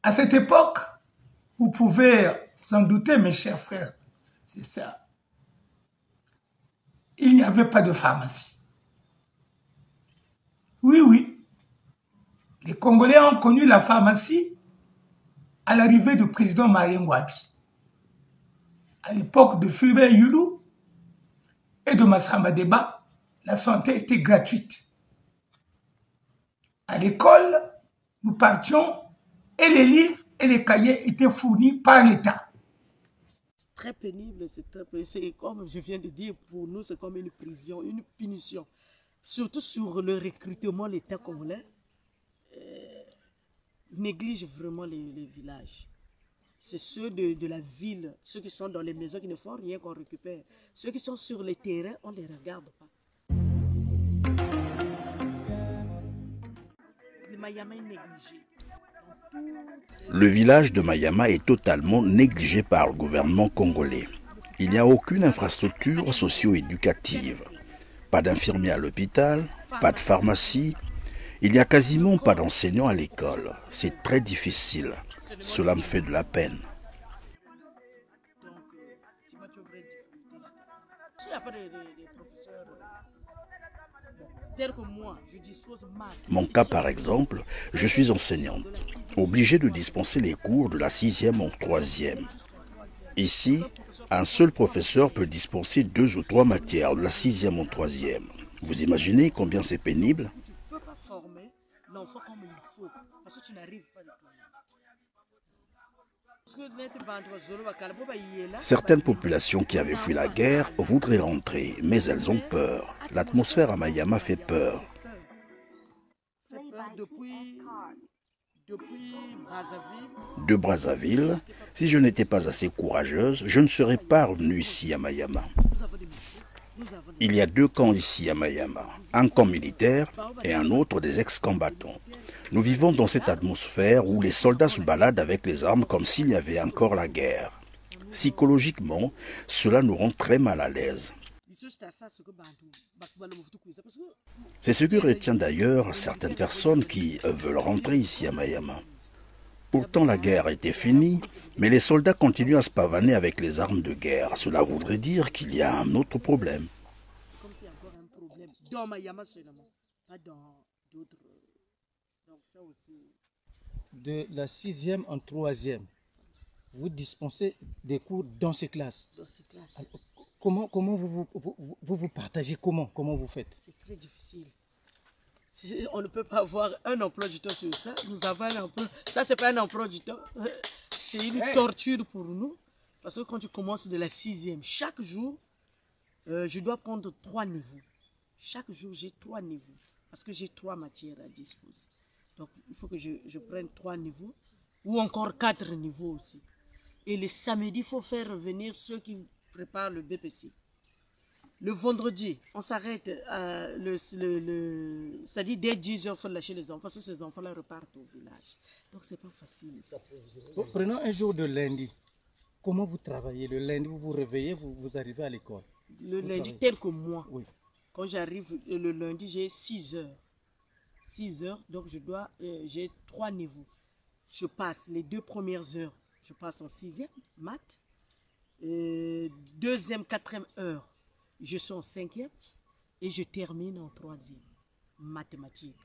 À cette époque, vous pouvez vous en douter, mes chers frères, c'est ça. Il n'y avait pas de pharmacie. Oui, oui. Les Congolais ont connu la pharmacie à l'arrivée du président Marien Ngouabi. À l'époque de Fulbert Yulu et de Massamba Deba, la santé était gratuite. À l'école, nous partions et les livres et les cahiers étaient fournis par l'État.
C'est très pénible, c'est comme je viens de dire, pour nous c'est comme une prison, une punition. Surtout sur le recrutement, l'État congolais néglige vraiment les villages. C'est ceux de la ville, ceux qui sont dans les maisons qui ne font rien qu'on récupère. Ceux qui sont sur les terrains, on ne les regarde pas. Le Mayama est négligé.
Le village de Mayama est totalement négligé par le gouvernement congolais. Il n'y a aucune infrastructure socio-éducative. Pas d'infirmiers à l'hôpital, pas de pharmacie. Il n'y a quasiment pas d'enseignants à l'école. C'est très difficile. Cela me fait de la peine. Mon cas par exemple, je suis enseignante, obligée de dispenser les cours de la 6e en 3e. Ici, un seul professeur peut dispenser 2 ou 3 matières de la 6e en 3e. Vous imaginez combien c'est pénible?
Tu ne peux pas former l'enfant comme il faut, parce que tu n'arrives pas à le faire.
Certaines populations qui avaient fui la guerre voudraient rentrer, mais elles ont peur. L'atmosphère à Mayama fait peur. De Brazzaville, si je n'étais pas assez courageuse, je ne serais pas revenue ici à Mayama. Il y a 2 camps ici à Mayama, un camp militaire et un autre des ex-combattants. Nous vivons dans cette atmosphère où les soldats se baladent avec les armes comme s'il y avait encore la guerre. Psychologiquement, cela nous rend très mal à l'aise. C'est ce que retient d'ailleurs certaines personnes qui veulent rentrer ici à Mayama. Pourtant la guerre était finie, mais les soldats continuent à se pavaner avec les armes de guerre. Cela voudrait dire qu'il y a un autre problème.
Comme s'il y a encore un problème dans Mayama seulement, pas dans d'autres. Donc ça aussi.
De la 6e en 3e, vous dispensez des cours dans ces classes.
Dans ces classes.
Alors, comment vous partagez, comment vous faites?
C'est très difficile. On ne peut pas avoir un emploi du temps sur ça. Nous avons un emploi. Ça, c'est pas un emploi du temps. C'est une torture pour nous. Parce que quand tu commences de la 6e, chaque jour, je dois prendre 3 niveaux. Chaque jour, j'ai 3 niveaux. Parce que j'ai 3 matières à disposer. Donc, il faut que je prenne 3 niveaux. Ou encore 4 niveaux aussi. Et le samedi, il faut faire revenir ceux qui préparent le BPC. Le vendredi, on s'arrête, c'est-à-dire dès 10h, il faut lâcher les enfants, parce que ces enfants-là repartent au village. Donc, c'est pas facile.
Prenons un jour de lundi. Comment vous travaillez? Le lundi, vous vous réveillez, vous arrivez à l'école.
Le lundi, tel que moi.
Oui.
Quand j'arrive le lundi, j'ai 6 heures. 6 heures, donc j'ai 3 niveaux. Je passe les 2 premières heures, je passe en 6e, maths. 2e, 4e heure, je suis en 5e et je termine en 3e, mathématiques.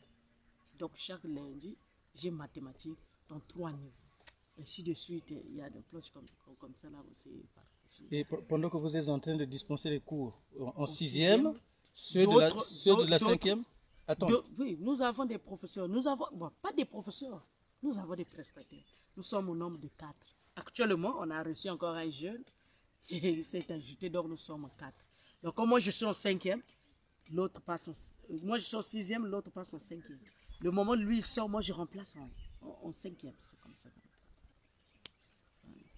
Donc chaque lundi, j'ai mathématiques dans 3 niveaux. Ainsi de suite, il y a des planches comme ça là aussi.
Et pendant que vous êtes en train de dispenser les cours en 6e, ceux de la 5e,
oui, nous avons des professeurs. Nous avons, bon, pas des professeurs, nous avons des prestataires. Nous sommes au nombre de 4. Actuellement, on a reçu encore un jeune et il s'est ajouté, donc nous sommes 4. Donc, comme moi je suis en 5e, l'autre passe moi je suis en 6e, l'autre passe en 5e. Le moment où lui il sort, moi je remplace en 5e. C'est comme ça.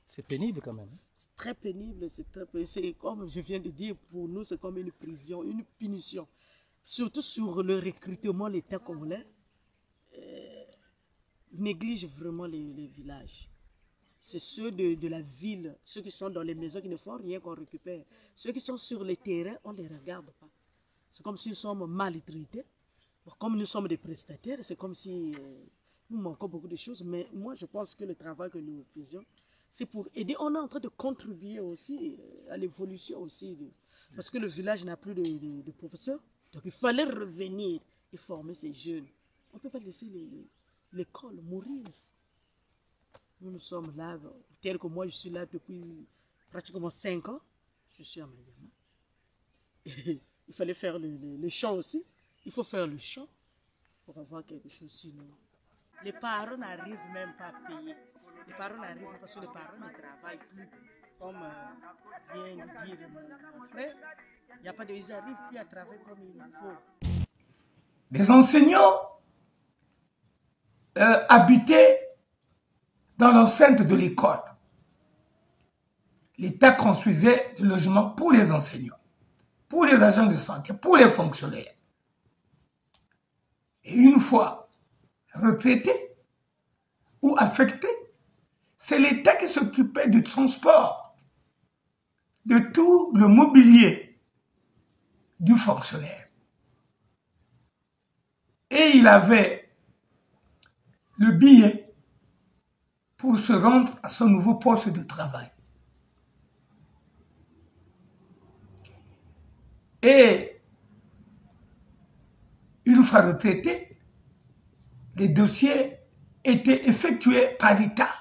C'est pénible quand même.
C'est très pénible, c'est comme je viens de dire, pour nous c'est comme une prison, une punition. Surtout sur le recrutement, l'État congolais néglige vraiment les villages. C'est ceux de la ville, ceux qui sont dans les maisons qui ne font rien qu'on récupère. Ceux qui sont sur les terrains, on ne les regarde pas. C'est comme si nous sommes maltraités. Comme nous sommes des prestataires, c'est comme si nous manquons beaucoup de choses, mais moi, je pense que le travail que nous faisions, c'est pour aider. On est en train de contribuer aussi à l'évolution aussi. Parce que le village n'a plus de professeurs. Donc, il fallait revenir et former ces jeunes. On ne peut pas laisser l'école mourir. Nous sommes là, tel que moi, je suis là depuis pratiquement 5 ans. Je suis à Mayama. Il fallait faire le chant aussi. Il faut faire le chant pour avoir quelque chose. Sinon, les parents n'arrivent même pas à payer. Les parents n'arrivent parce que les parents ne travaillent plus. Comme vient de dire mon frère, il n'y a pas de... Ils n'arrivent plus à travailler comme il faut.
Les enseignants habitaient dans l'enceinte de l'école. L'État construisait des logements pour les enseignants, pour les agents de santé, pour les fonctionnaires. Et une fois retraités ou affectés, c'est l'État qui s'occupait du transport, de tout le mobilier du fonctionnaire. Et il avait le billet pour se rendre à son nouveau poste de travail. Et une fois retraité, les dossiers étaient effectués par l'État.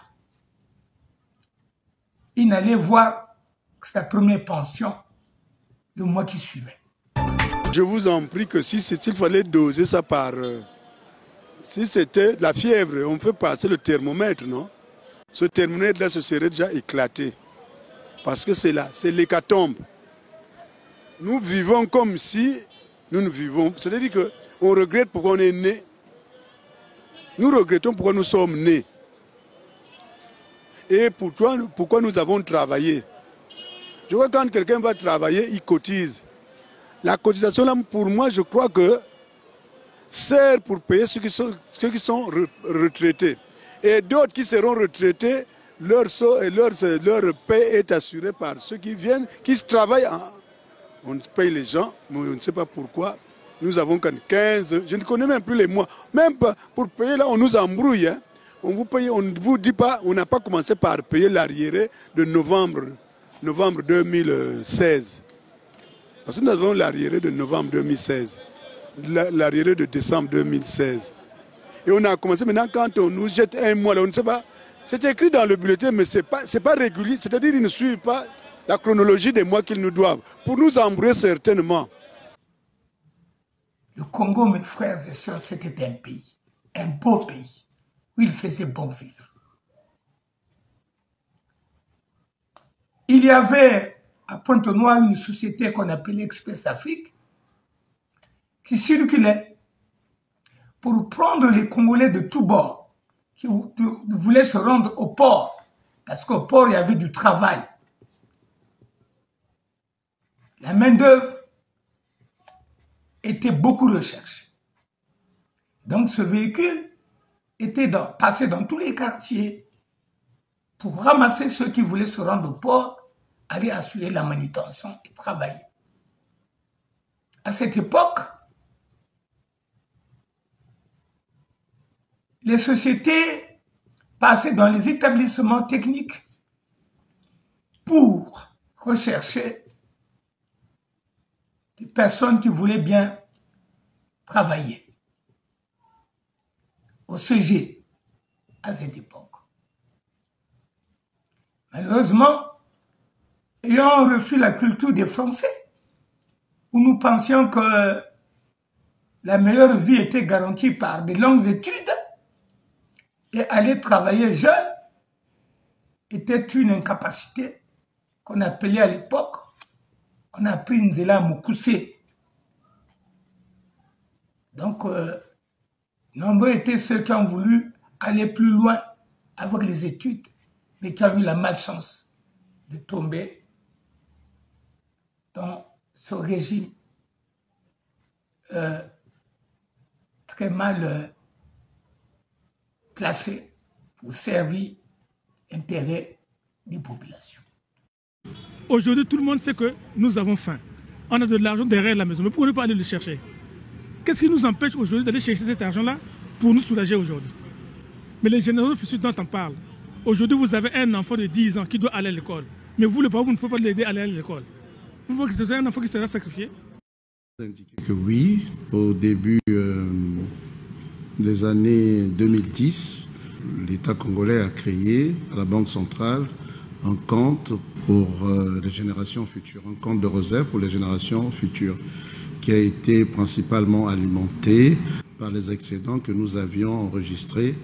Il n'allait voir sa première pension le mois qui suivait.
Je vous en prie que s'il fallait doser ça par... si c'était la fièvre, on fait passer le thermomètre, non? Ce thermomètre-là se serait déjà éclaté. Parce que c'est là, c'est l'hécatombe. Nous vivons comme si nous ne vivons. C'est-à-dire qu'on regrette pourquoi on est né. Nous regrettons pourquoi nous sommes nés. Et pourquoi nous avons travaillé. Je vois quand quelqu'un va travailler, il cotise. La cotisation, là, pour moi, je crois que sert pour payer ceux qui sont retraités. Et d'autres qui seront retraités, leur paie est assurée par ceux qui viennent, qui travaillent. On paye les gens, mais on ne sait pas pourquoi. Nous avons 15, je ne connais même plus les mois. Même pour payer, là, on nous embrouille. Hein. On vous paye, on ne vous dit pas, on n'a pas commencé par payer l'arriéré de novembre 2016. Parce que nous avons l'arriéré de novembre 2016, l'arriéré de décembre 2016. Et on a commencé maintenant quand on nous jette un mois, là, on ne sait pas. C'est écrit dans le bulletin, mais ce n'est pas régulier. C'est-à-dire qu'ils ne suivent pas la chronologie des mois qu'ils nous doivent. Pour nous embrouiller certainement.
Le Congo, mes frères et sœurs, c'était un pays, un beau pays, où il faisait bon vivre. Il y avait à Pointe-Noire une société qu'on appelait Express Afrique, qui circulait pour prendre les Congolais de tous bords, qui voulaient se rendre au port, parce qu'au port, il y avait du travail. La main-d'œuvre était beaucoup recherchée. Donc ce véhicule était passé dans tous les quartiers pour ramasser ceux qui voulaient se rendre au port, aller assurer la manutention et travailler. À cette époque, les sociétés passaient dans les établissements techniques pour rechercher des personnes qui voulaient bien travailler. Au CG, à cette époque. Malheureusement, ayant reçu la culture des Français, où nous pensions que la meilleure vie était garantie par de longues études, et aller travailler jeune était une incapacité qu'on appelait à l'époque, on a pris Nzela Mukuse. Donc, nombreux étaient ceux qui ont voulu aller plus loin avec les études, mais qui ont eu la malchance de tomber dans ce régime très mal placé pour servir l'intérêt des populations.
Aujourd'hui, tout le monde sait que nous avons faim. On a de l'argent derrière la maison, mais pourquoi ne pas aller le chercher? Qu'est-ce qui nous empêche aujourd'hui d'aller chercher cet argent-là pour nous soulager aujourd'hui? Mais les générations futures dont on parle, aujourd'hui vous avez un enfant de 10 ans qui doit aller à l'école. Mais vous, les parents, vous ne pouvez pas l'aider à aller à l'école. Vous voyez que c'est un enfant qui sera sacrifié?
Que oui, au début des années 2010, l'État congolais a créé à la Banque centrale un compte pour les générations futures, un compte de réserve pour les générations futures, qui a été principalement alimenté par les excédents que nous avions enregistrés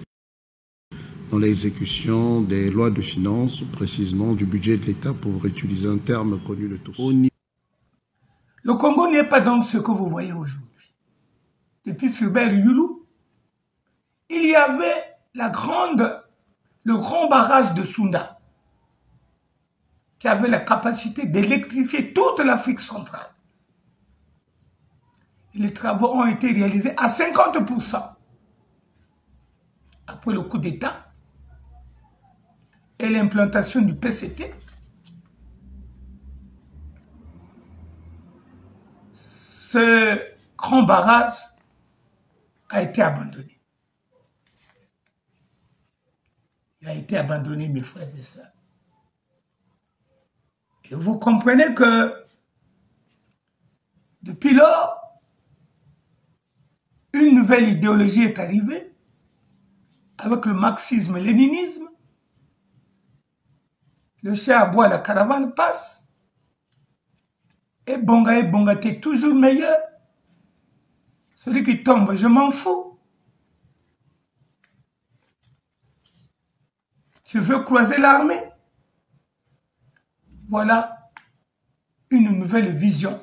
dans l'exécution des lois de finances, précisément du budget de l'État, pour utiliser un terme connu de tous.
Le Congo n'est pas donc ce que vous voyez aujourd'hui. Depuis Fulbert Yulu, il y avait le grand barrage de Sunda, qui avait la capacité d'électrifier toute l'Afrique centrale. Et les travaux ont été réalisés à 50%. Après le coup d'État et l'implantation du PCT, ce grand barrage a été abandonné. Il a été abandonné, mes frères et sœurs. Et vous comprenez que depuis lors, une nouvelle idéologie est arrivée avec le marxisme-léninisme. Le chien aboie, la caravane passe. Et Bonga t'es toujours meilleur. Celui qui tombe, je m'en fous. Tu veux croiser l'armée? Voilà une nouvelle vision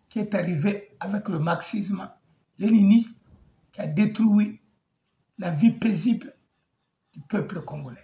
qui est arrivée avec le marxisme-léniniste qui a détruit la vie paisible du peuple congolais.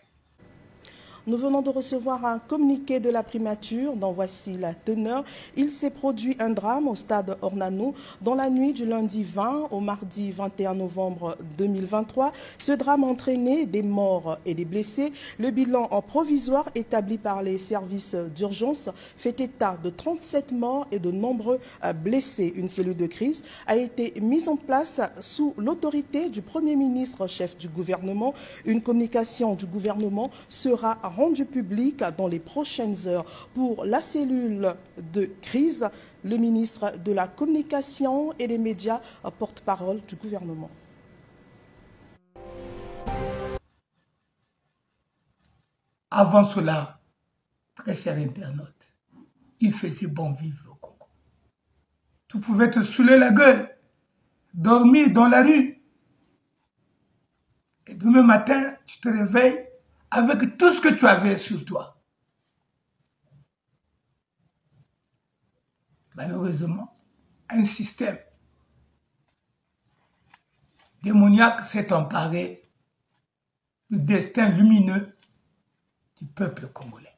Nous venons de recevoir un communiqué de la primature, dont voici la teneur. Il s'est produit un drame au stade Ornano dans la nuit du lundi 20 au mardi 21 novembre 2023. Ce drame a entraîné des morts et des blessés. Le bilan en provisoire établi par les services d'urgence fait état de 37 morts et de nombreux blessés. Une cellule de crise a été mise en place sous l'autorité du Premier ministre, chef du gouvernement. Une communication du gouvernement sera rendu public dans les prochaines heures. Pour la cellule de crise, le ministre de la Communication et des Médias, porte-parole du gouvernement.
Avant cela, très cher internaute, il faisait bon vivre au Congo. Tu pouvais te saouler la gueule, dormir dans la rue. Et demain matin, tu te réveilles avec tout ce que tu avais sur toi. Malheureusement, un système démoniaque s'est emparé du destin lumineux du peuple congolais.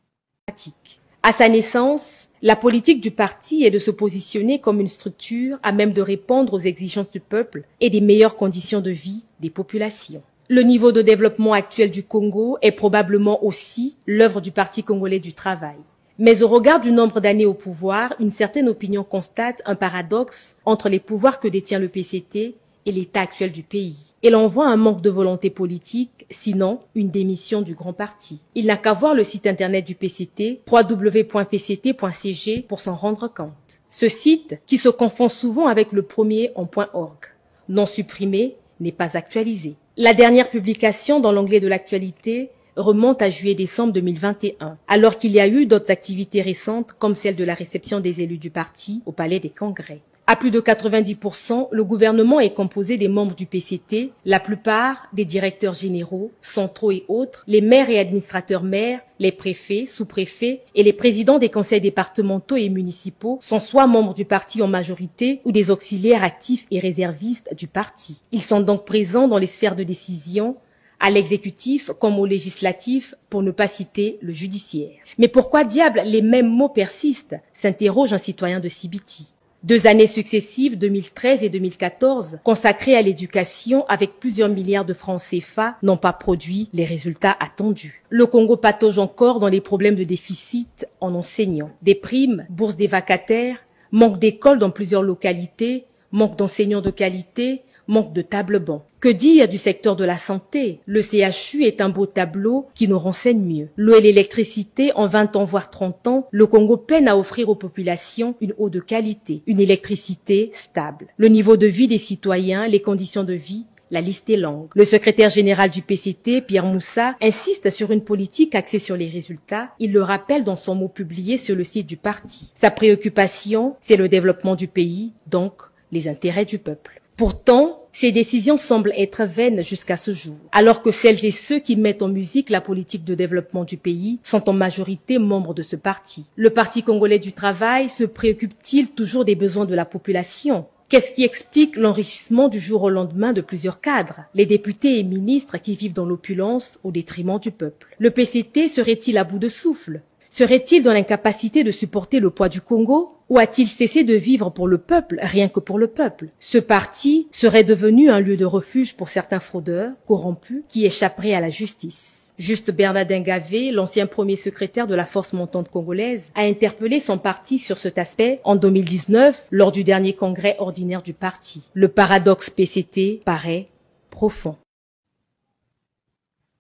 À sa naissance, la politique du parti est de se positionner comme une structure à même de répondre aux exigences du peuple et des meilleures conditions de vie des populations. Le niveau de développement actuel du Congo est probablement aussi l'œuvre du Parti congolais du travail. Mais au regard du nombre d'années au pouvoir, une certaine opinion constate un paradoxe entre les pouvoirs que détient le PCT et l'état actuel du pays. Et l'on voit un manque de volonté politique, sinon une démission du grand parti. Il n'a qu'à voir le site internet du PCT, www.pct.cg, pour s'en rendre compte. Ce site, qui se confond souvent avec le premier en .org, non supprimé, n'est pas actualisé. La dernière publication dans l'onglet de l'actualité remonte à juillet-décembre 2021, alors qu'il y a eu d'autres activités récentes comme celle de la réception des élus du parti au Palais des Congrès. À plus de 90%, le gouvernement est composé des membres du PCT, la plupart des directeurs généraux, centraux et autres, les maires et administrateurs maires, les préfets, sous-préfets et les présidents des conseils départementaux et municipaux sont soit membres du parti en majorité ou des auxiliaires actifs et réservistes du parti. Ils sont donc présents dans les sphères de décision, à l'exécutif comme au législatif, pour ne pas citer le judiciaire. Mais pourquoi diable les mêmes mots persistent, s'interroge un citoyen de Sibiti. 2 années successives, 2013 et 2014, consacrées à l'éducation avec plusieurs milliards de francs CFA, n'ont pas produit les résultats attendus. Le Congo patauge encore dans les problèmes de déficit en enseignants. Des primes, bourses des vacataires, manque d'écoles dans plusieurs localités, manque d'enseignants de qualité, manque de table-banc. Que dire du secteur de la santé? Le CHU est un beau tableau qui nous renseigne mieux. L'eau et l'électricité, en 20 ans voire 30 ans, le Congo peine à offrir aux populations une eau de qualité, une électricité stable. Le niveau de vie des citoyens, les conditions de vie, la liste est longue. Le secrétaire général du PCT, Pierre Moussa, insiste sur une politique axée sur les résultats. Il le rappelle dans son mot publié sur le site du parti. Sa préoccupation, c'est le développement du pays, donc les intérêts du peuple. Pourtant, ces décisions semblent être vaines jusqu'à ce jour, alors que celles et ceux qui mettent en musique la politique de développement du pays sont en majorité membres de ce parti. Le Parti congolais du travail se préoccupe-t-il toujours des besoins de la population? Qu'est-ce qui explique l'enrichissement du jour au lendemain de plusieurs cadres, les députés et ministres qui vivent dans l'opulence au détriment du peuple? Le PCT serait-il à bout de souffle? Serait-il dans l'incapacité de supporter le poids du Congo? Ou a-t-il cessé de vivre pour le peuple, rien que pour le peuple? Ce parti serait devenu un lieu de refuge pour certains fraudeurs, corrompus, qui échapperaient à la justice. Juste Bernardin Gavé, l'ancien premier secrétaire de la force montante congolaise, a interpellé son parti sur cet aspect en 2019 lors du dernier congrès ordinaire du parti. Le paradoxe PCT paraît profond.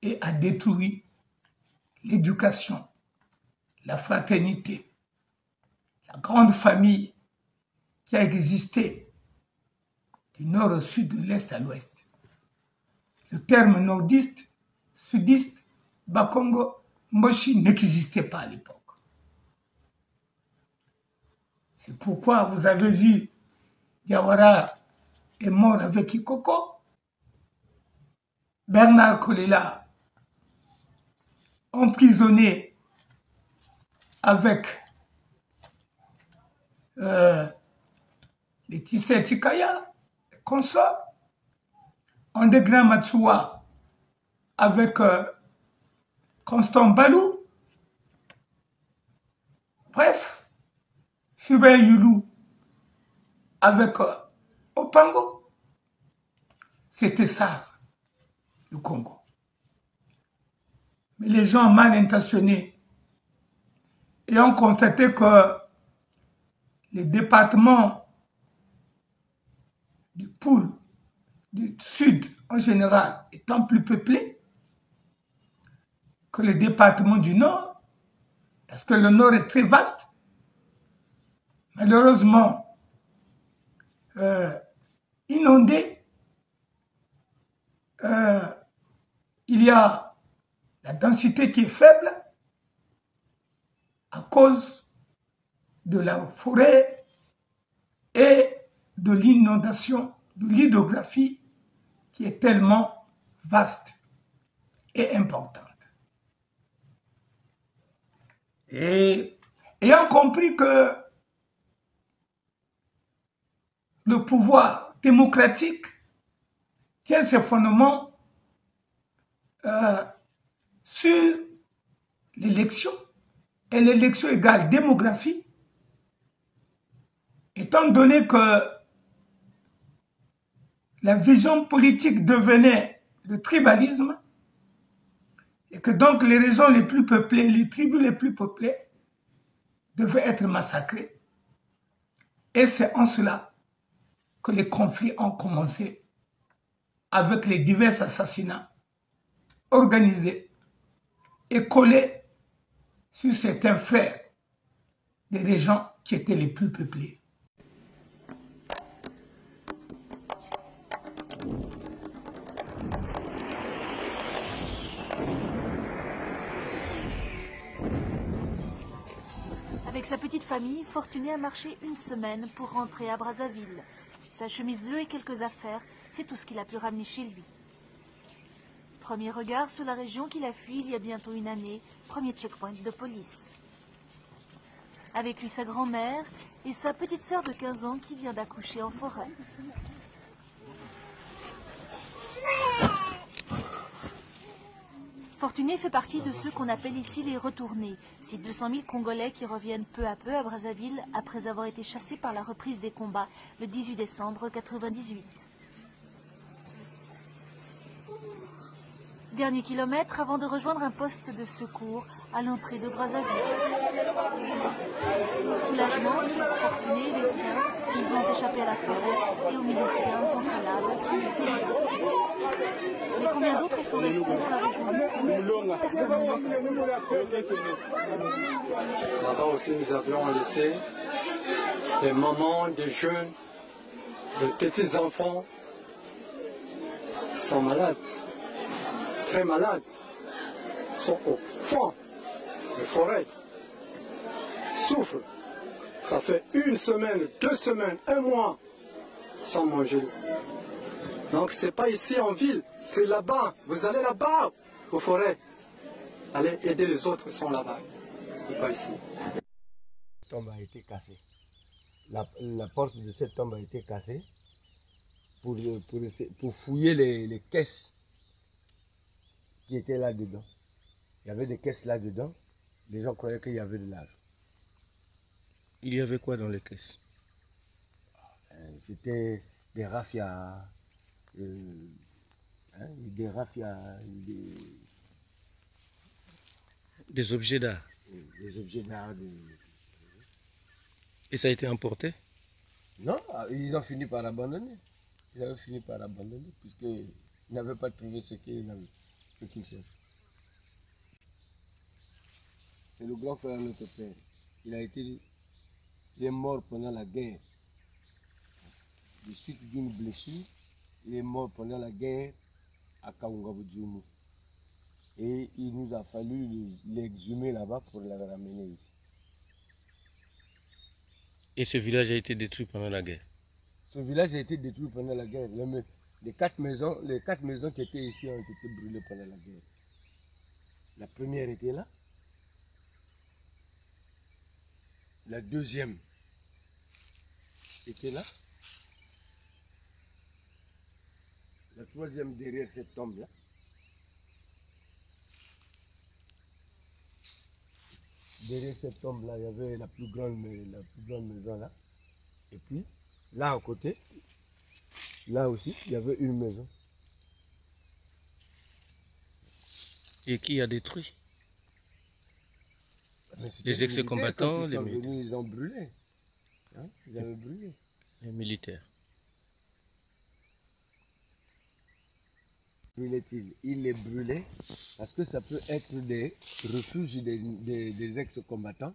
Et a détruit l'éducation, la fraternité, la grande famille qui a existé du nord au sud, de l'est à l'ouest. Le terme nordiste, sudiste, Bakongo, Moshi n'existait pas à l'époque. C'est pourquoi vous avez vu Diawara est mort avec Ikoko, Bernard Kolela emprisonné avec les Tissé Tikaya, les consorts, Andegna Matsua avec Constant Balou, bref, Fubé Yulu avec Opango. C'était ça, le Congo. Mais les gens mal intentionnés ont constaté que les départements du pôle, du sud en général, étant plus peuplés que les départements du nord, parce que le nord est très vaste, malheureusement inondé, il y a la densité qui est faible à cause de la forêt et de l'inondation, de l'hydrographie qui est tellement vaste et importante. Et ayant compris que le pouvoir démocratique tient ses fondements sur l'élection, et l'élection égale démographie, étant donné que la vision politique devenait le tribalisme, et que donc les régions les plus peuplées, les tribus les plus peuplées devaient être massacrées. Et c'est en cela que les conflits ont commencé avec les divers assassinats organisés et collés sur certains frères des régions qui étaient les plus peuplées.
Avec sa petite famille, Fortuné a marché une semaine pour rentrer à Brazzaville. Sa chemise bleue et quelques affaires, c'est tout ce qu'il a pu ramener chez lui. Premier regard sur la région qu'il a fui il y a bientôt une année, premier checkpoint de police. Avec lui sa grand-mère et sa petite sœur de 15 ans qui vient d'accoucher en forêt. Fortuné fait partie de ceux qu'on appelle ici les retournés, ces 200 000 Congolais qui reviennent peu à peu à Brazzaville après avoir été chassés par la reprise des combats le 18 décembre 1998. derniers kilomètres avant de rejoindre un poste de secours à l'entrée de Brazzaville. Soulagement, Fortuné et les siens, ils ont échappé à la forêt et aux miliciens incontrôlables qui y sévissent. Mais combien d'autres sont restés dans la région du Pont? Personne ne le sait.
Là-bas aussi, nous avions laissé des mamans, des jeunes, des petits-enfants sont malades, très malades, sont au fond de forêt, souffrent. Ça fait 1 semaine, 2 semaines, 1 mois sans manger. Donc c'est pas ici en ville, c'est là-bas. Vous allez là-bas, aux forêts. Allez aider les autres qui sont là-bas. C'est pas ici.
La tombe a été cassée. La porte de cette tombe a été cassée pour fouiller les caisses qui étaient là-dedans. Il y avait des caisses là-dedans. Les gens croyaient qu'il y avait de l'argent.
Il y avait quoi dans les caisses?
C'était des raffias, des raffias,
des objets d'art.
Des objets d'art.
Et ça a été emporté?
Non, ils ont fini par abandonner. Ils avaient fini par abandonner puisqu'ils n'avaient pas trouvé ce qu'ils cherchaient. C'est le grand frère de notre père. Il est mort pendant la guerre. De suite d'une blessure, il est mort pendant la guerre à Kaungabudjumu. Et il nous a fallu l'exhumer là-bas pour le ramener ici.
Et ce village a été détruit pendant la guerre?
Ce village a été détruit pendant la guerre. Les quatre maisons qui étaient ici ont été brûlées pendant la guerre. La première était là. La deuxième était là. La troisième derrière cette tombe-là. Derrière cette tombe-là, il y avait la plus grande maison là. Et puis, là à côté, là aussi, il y avait une maison.
Et qui a détruit? Les ex-combattants, les militaires.
Ils ont brûlé. Hein? Ils avaient brûlé.
Les militaires.
Il les brûlait parce que ça peut être des refuges des ex-combattants.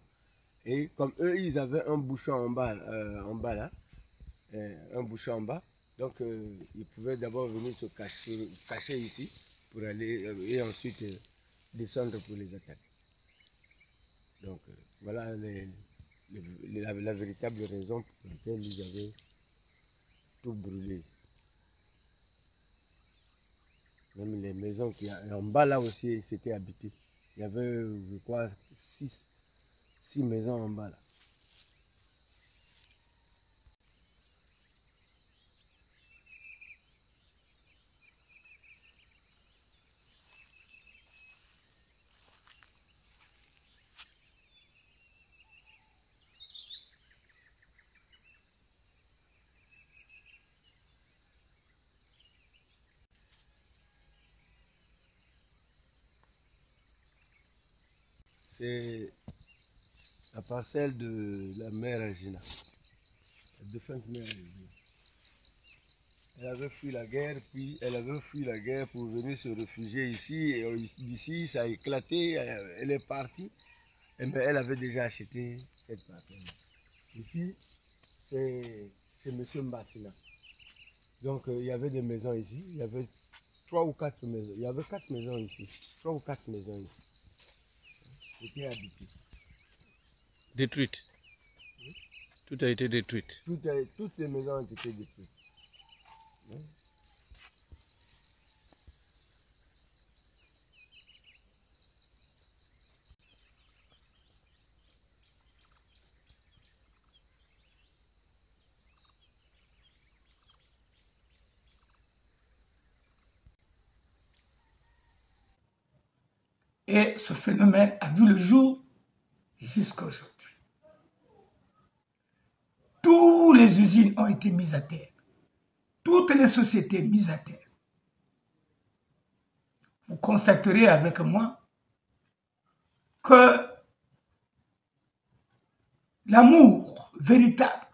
Et comme eux, ils avaient un bouchon en bas là, un bouchon en bas, donc ils pouvaient d'abord venir se cacher ici pour aller et ensuite descendre pour les attaquer. Donc voilà la véritable raison pour laquelle ils avaient tout brûlé. Même les maisons qui en bas là aussi c'était habité. Il y avait, je crois, 6 maisons en bas là. C'est la parcelle de la mère Agina, la défunte mère Agina. Elle avait fui la guerre, puis elle avait fui la guerre pour venir se réfugier ici. Et d'ici, ça a éclaté, elle est partie. Mais elle avait déjà acheté cette parcelle. Ici, c'est M. Mbassina. Donc il y avait des maisons ici, il y avait 3 ou 4 maisons. Il y avait 4 maisons ici, 3 ou 4 maisons ici. C'était habité.
Détruite. Tout a été détruite.
Toutes les maisons ont été détruites. Oui.
Et ce phénomène a vu le jour jusqu'à aujourd'hui. Toutes les usines ont été mises à terre. Toutes les sociétés mises à terre. vous constaterez avec moi que l'amour véritable,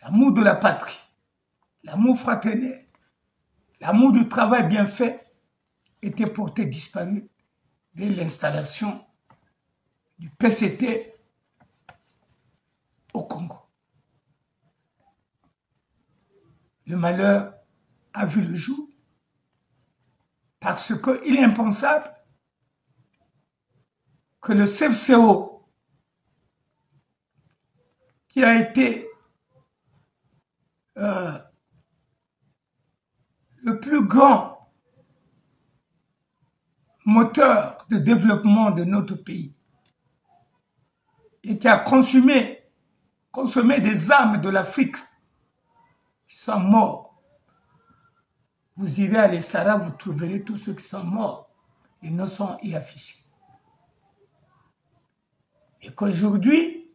l'amour de la patrie, l'amour fraternel, l'amour du travail bien fait était porté disparu dès l'installation du PCT au Congo. Le malheur a vu le jour parce qu'il est impensable que le CFCO, qui a été le plus grand moteur de développement de notre pays et qui a consommé des âmes de l'Afrique qui sont morts. Vous irez à l'Estara, vous trouverez tous ceux qui sont morts et ne sont y affichés. Et qu'aujourd'hui,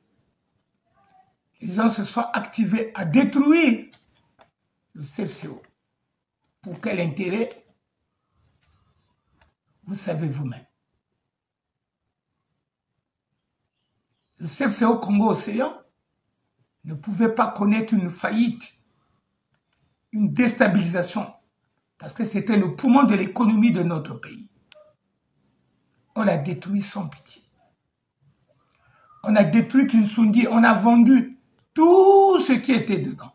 les gens se sont activés à détruire le CFCO. Pour quel intérêt? Vous savez vous-même. Le CFCO Congo-Océan ne pouvait pas connaître une faillite, une déstabilisation, parce que c'était le poumon de l'économie de notre pays. On l'a détruit sans pitié. On a détruit Kinsundi, on a vendu tout ce qui était dedans,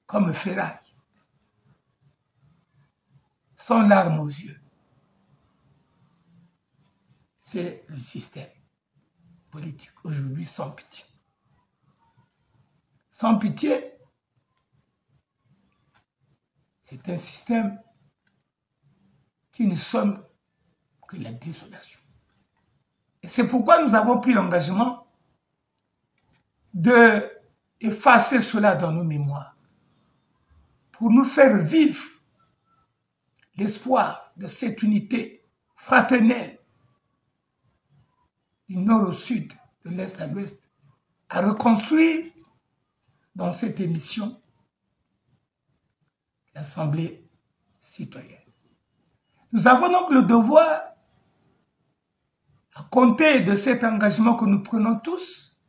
comme ferraille, sans larmes aux yeux. C'est le système politique aujourd'hui sans pitié. Sans pitié, c'est un système qui ne somme que la désolation. Et c'est pourquoi nous avons pris l'engagement d'effacer cela dans nos mémoires, pour nous faire vivre l'espoir de cette unité fraternelle du nord au sud, de l'est à l'ouest, à reconstruire dans cette émission l'Assemblée citoyenne. Nous avons donc le devoir, à compter de cet engagement que nous prenons tous,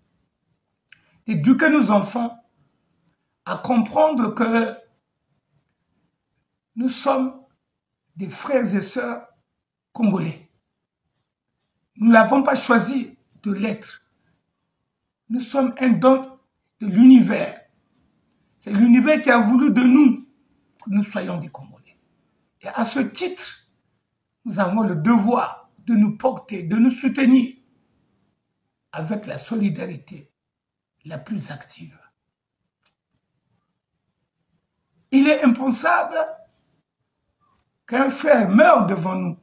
d'éduquer nos enfants à comprendre que nous sommes des frères et sœurs congolais. Nous n'avons pas choisi de l'être. Nous sommes un don de l'univers. C'est l'univers qui a voulu de nous que nous soyons des Congolais. Et à ce titre, nous avons le devoir de nous porter, de nous soutenir avec la solidarité la plus active. Il est impensable qu'un frère meure devant nous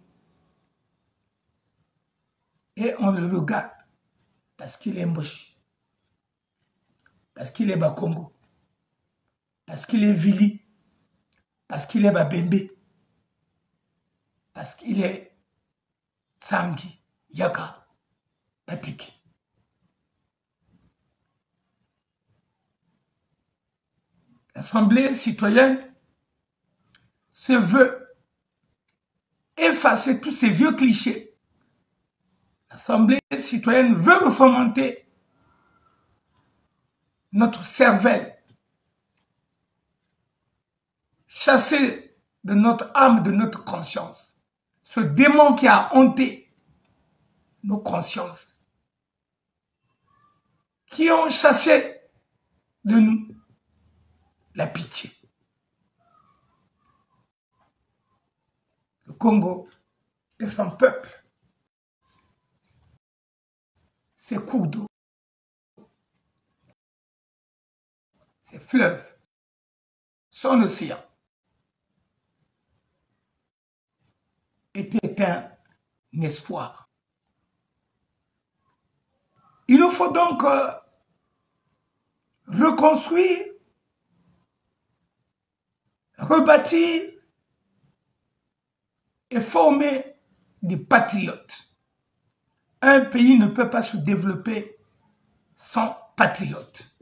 et on le regarde parce qu'il est moche, parce qu'il est Bakongo, parce qu'il est Vili, parce qu'il est Babembe, parce qu'il est Tsangi, Yaka, Batiki. L'Assemblée citoyenne se veut effacer tous ces vieux clichés. L'Assemblée citoyenne veut refomenter notre cervelle, chasser de notre âme, de notre conscience, ce démon qui a hanté nos consciences, qui ont chassé de nous la pitié. Le Congo et son peuple, ses cours d'eau, ses fleuves, son océan, était un espoir. Il nous faut donc reconstruire, rebâtir et former des patriotes. Un pays ne peut pas se développer sans patriotes.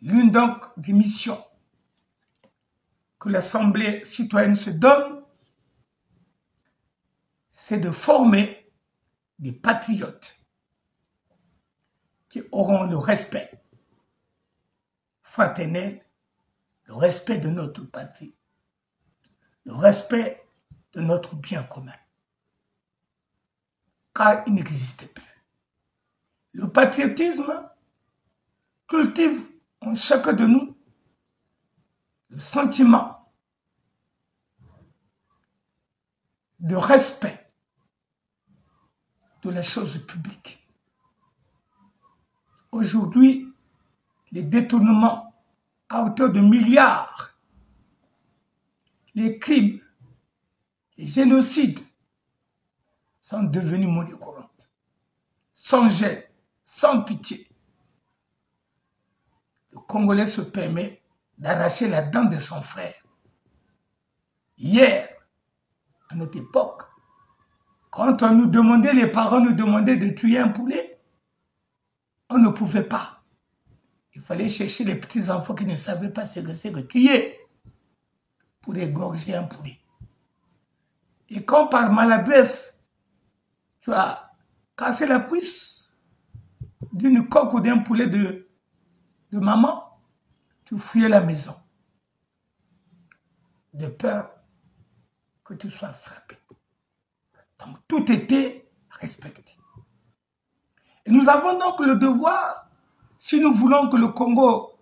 L'une donc des missions que l'Assemblée citoyenne se donne, c'est de former des patriotes qui auront le respect fraternel, le respect de notre patrie, le respect de notre bien commun. Car il n'existe plus. Le patriotisme cultive en chacun de nous le sentiment de respect de la chose publique. Aujourd'hui, les détournements à hauteur de milliards, les crimes, les génocides sont devenus monnaie courante, sans gêne, sans pitié. Le Congolais se permet d'arracher la dent de son frère. Hier, à notre époque, quand on nous demandait, les parents nous demandaient de tuer un poulet, on ne pouvait pas. Il fallait chercher les petits enfants qui ne savaient pas ce que c'est que tuer pour égorger un poulet. Et quand par maladresse, tu as cassé la cuisse d'une coque ou d'un poulet de maman, tu fouillais la maison de peur que tu sois frappé. Donc tout était respecté. Et nous avons donc le devoir, si nous voulons que le Congo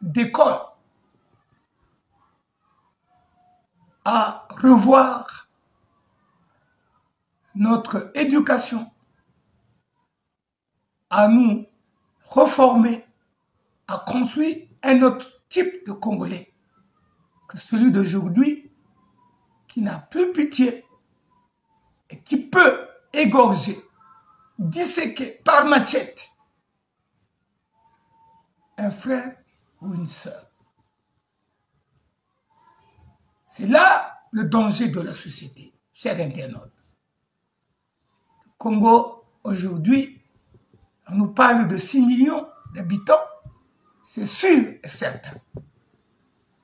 décolle, à revoir notre éducation, à nous reformer, à construire un autre type de Congolais que celui d'aujourd'hui qui n'a plus pitié et qui peut égorger, disséquer par machette un frère ou une sœur. C'est là le danger de la société, chers internautes. Le Congo, aujourd'hui, on nous parle de 6 millions d'habitants. C'est sûr et certain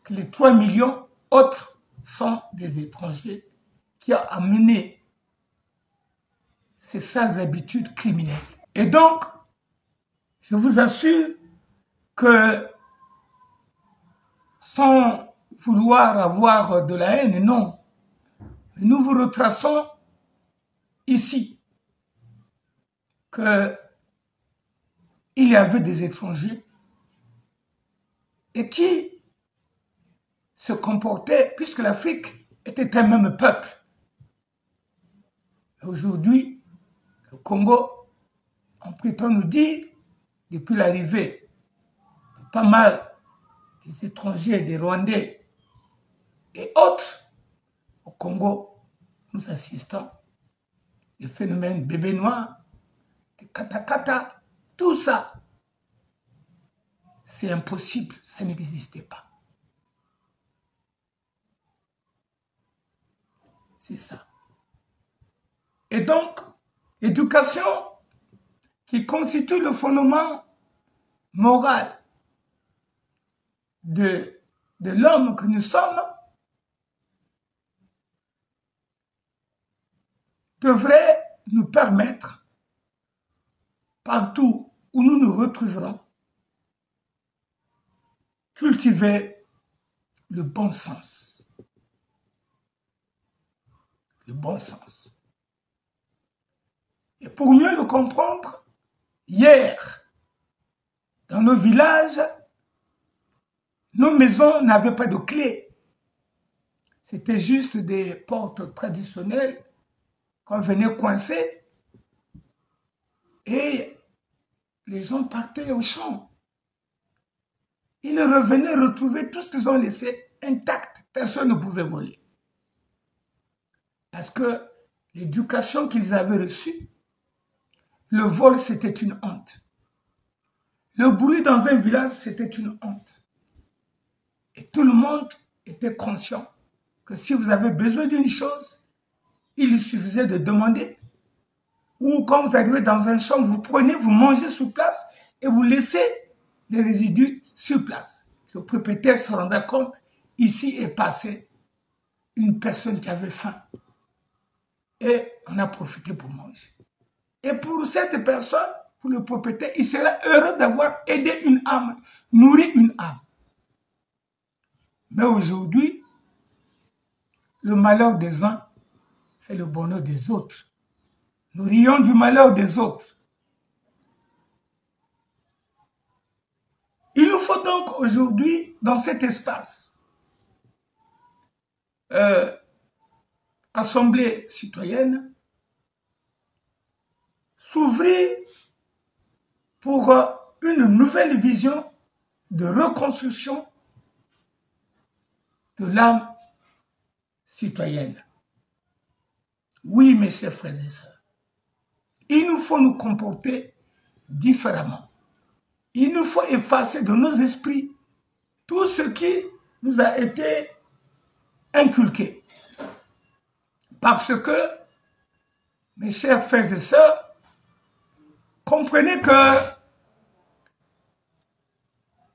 que les 3 millions autres sont des étrangers qui ont amené ces sales habitudes criminelles. Et donc, je vous assure que sans vouloir avoir de la haine, non. Mais nous vous retraçons ici qu'il y avait des étrangers et qui se comportaient, puisque l'Afrique était un même peuple. Aujourd'hui, le Congo, on prétend nous dire, depuis l'arrivée de pas mal des étrangers, des Rwandais et autres, au Congo, nous assistons des phénomènes bébés noirs, des katakata, tout ça. C'est impossible, ça n'existait pas. C'est ça. Et donc, l'éducation qui constitue le fondement moral de l'homme que nous sommes devrait nous permettre, partout où nous nous retrouverons, cultiver le bon sens. Le bon sens. Et pour mieux le comprendre, hier, dans nos villages, nos maisons n'avaient pas de clé. C'était juste des portes traditionnelles qu'on venait coincer et les gens partaient au champ. Ils revenaient retrouver tout ce qu'ils ont laissé intact. Personne ne pouvait voler. Parce que l'éducation qu'ils avaient reçue, le vol, c'était une honte. Le bruit dans un village, c'était une honte. Et tout le monde était conscient que si vous avez besoin d'une chose, il suffisait de demander. Ou quand vous arrivez dans un champ, vous prenez, vous mangez sur place et vous laissez les résidus sur place. Le propriétaire se rendra compte ici est passée une personne qui avait faim. Et on a profité pour manger. Et pour cette personne, pour le propriétaire, il sera heureux d'avoir aidé une âme, nourri une âme. Mais aujourd'hui, le malheur des uns fait le bonheur des autres. Nous rions du malheur des autres. Il nous faut donc aujourd'hui, dans cet espace, assemblée citoyenne, s'ouvrir pour une nouvelle vision de reconstruction de l'âme citoyenne. Oui, mes chers frères et sœurs, il nous faut nous comporter différemment. Il nous faut effacer de nos esprits tout ce qui nous a été inculqué. Parce que, mes chers frères et sœurs, comprenez que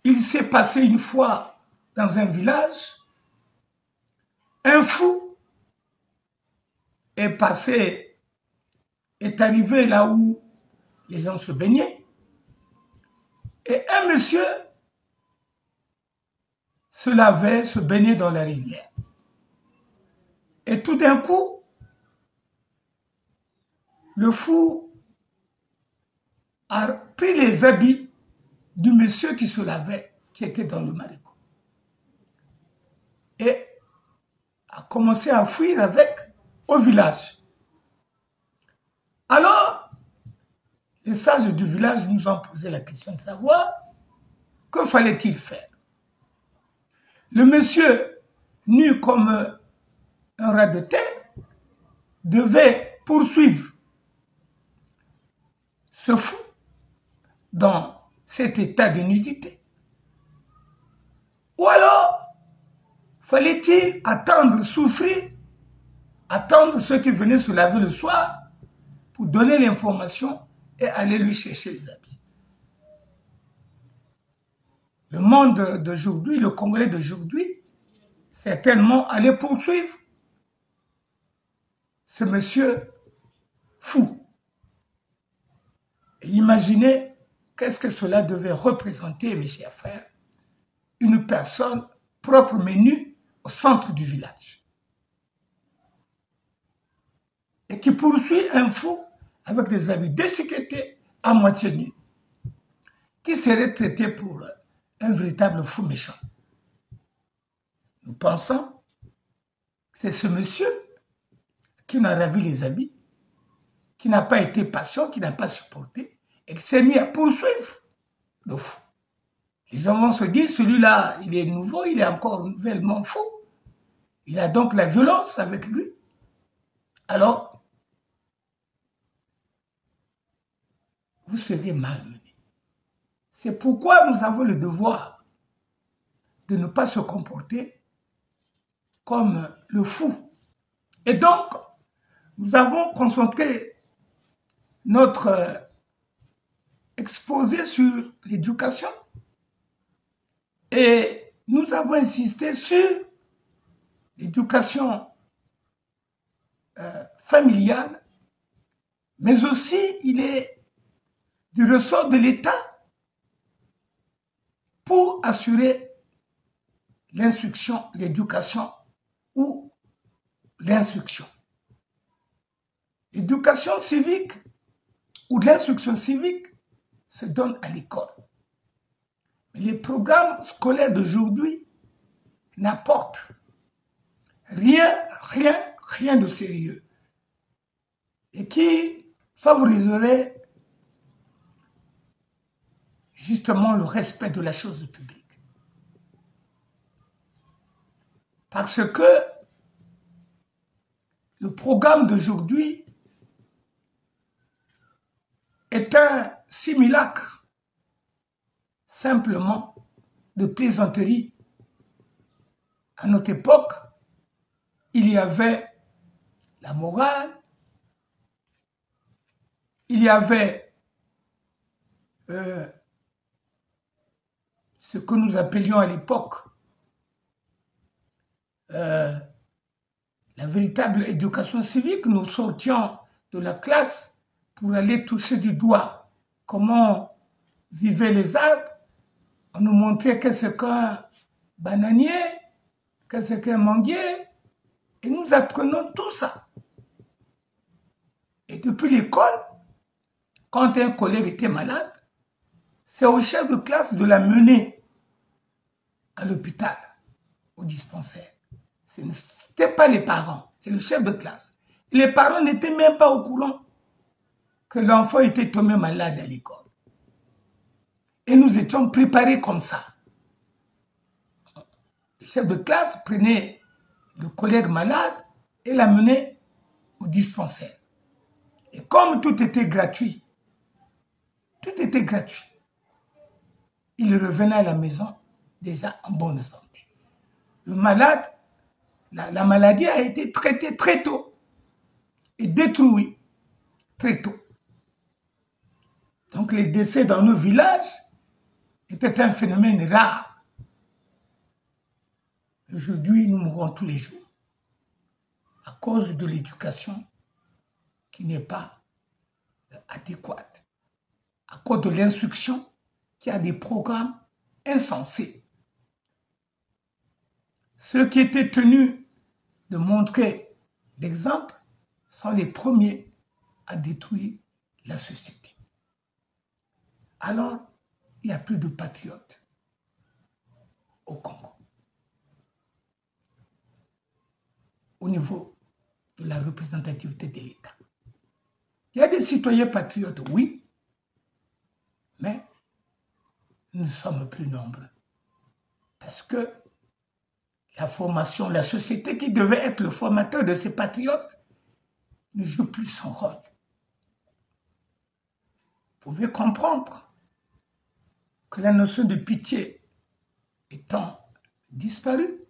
il s'est passé une fois dans un village, un fou est arrivé là où les gens se baignaient, et un monsieur se lavait, se baignait dans la rivière. Et tout d'un coup, le fou a pris les habits du monsieur qui se lavait, qui était dans le marigot, et a commencé à fuir avec au village. Alors, les sages du village nous ont posé la question de savoir que fallait-il faire. Le monsieur, nu comme un rat de terre, devait poursuivre ce fou dans cet état de nudité. Ou alors, fallait-il attendre, souffrir, attendre ceux qui venaient se laver le soir pour donner l'information et aller lui chercher les habits. Le monde d'aujourd'hui, le Congolais d'aujourd'hui, certainement allait poursuivre ce monsieur fou. Et imaginez qu'est-ce que cela devait représenter, mes chers frères, une personne propre mais nue au centre du village. Et qui poursuit un fou avec des habits déchiquetés à moitié nus, qui serait traité pour un véritable fou méchant. Nous pensons que c'est ce monsieur qui n'a ravi les habits, qui n'a pas été patient, qui n'a pas supporté, et qui s'est mis à poursuivre le fou. Les gens vont se dire, celui-là, il est nouveau, il est encore nouvellement fou. Il a donc la violence avec lui. Alors, vous serez malmenés. C'est pourquoi nous avons le devoir de ne pas se comporter comme le fou. Et donc, nous avons concentré notre exposé sur l'éducation et nous avons insisté sur l'éducation familiale, mais aussi il est du ressort de l'État pour assurer l'instruction, l'éducation ou l'instruction. L'éducation civique ou l'instruction civique se donne à l'école. Mais les programmes scolaires d'aujourd'hui n'apportent rien de sérieux et qui favoriserait justement le respect de la chose publique. Parce que le programme d'aujourd'hui est un simulacre simplement de plaisanterie. À notre époque, il y avait la morale, il y avait ce que nous appelions à l'époque la véritable éducation civique, nous sortions de la classe pour aller toucher du doigt comment vivaient les arbres. On nous montrait qu'est-ce qu'un bananier, qu'est-ce qu'un manguier, et nous apprenons tout ça. Et depuis l'école, quand un collègue était malade, c'est au chef de classe de la mener à l'hôpital, au dispensaire. Ce n'était pas les parents, c'est le chef de classe. Et les parents n'étaient même pas au courant que l'enfant était tombé malade à l'école. Et nous étions préparés comme ça. Le chef de classe prenait le collègue malade et l'amenait au dispensaire. Et comme tout était gratuit, il revenait à la maison déjà en bonne santé. Le malade, la maladie a été traitée très tôt et détruite très tôt. Donc les décès dans nos villages étaient un phénomène rare. Aujourd'hui, nous mourons tous les jours à cause de l'éducation qui n'est pas adéquate, à cause de l'instruction qui a des programmes insensés. Ceux qui étaient tenus de montrer l'exemple sont les premiers à détruire la société. Alors, il n'y a plus de patriotes au Congo. Au niveau de la représentativité de l'État. Il y a des citoyens patriotes, oui, mais nous sommes plus nombreux. Parce que la formation, la société qui devait être le formateur de ces patriotes ne joue plus son rôle. Vous pouvez comprendre que la notion de pitié étant disparue,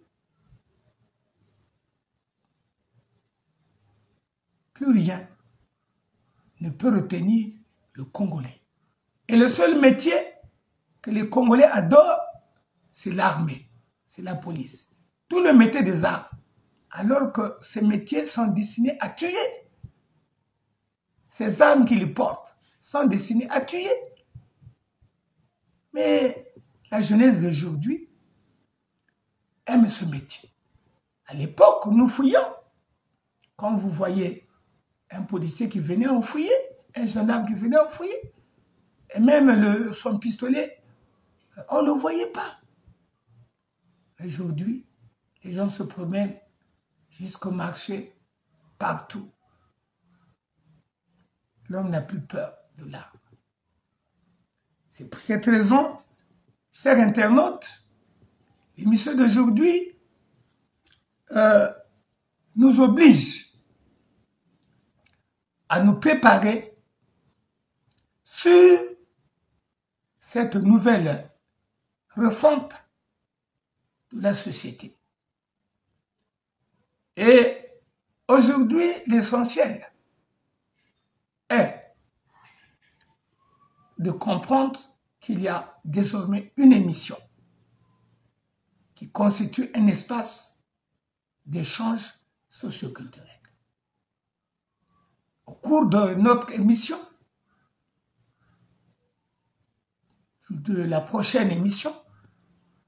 plus rien ne peut retenir le Congolais. Et le seul métier que les Congolais adorent, c'est l'armée, c'est la police. Tout le métier des armes, alors que ces métiers sont destinés à tuer. Ces armes qu'ils portent sont destinées à tuer. Mais la jeunesse d'aujourd'hui aime ce métier. À l'époque, nous fouillions. Quand vous voyez un policier qui venait en fouiller, un gendarme qui venait en fouiller, et même son pistolet, on ne le voyait pas. Aujourd'hui, les gens se promènent jusqu'au marché, partout. L'homme n'a plus peur de l'arme. C'est pour cette raison, chers internautes, l'émission d'aujourd'hui nous oblige à nous préparer sur cette nouvelle refonte de la société. Et aujourd'hui, l'essentiel est de comprendre qu'il y a désormais une émission qui constitue un espace d'échange socioculturel. Au cours de notre émission, de la prochaine émission,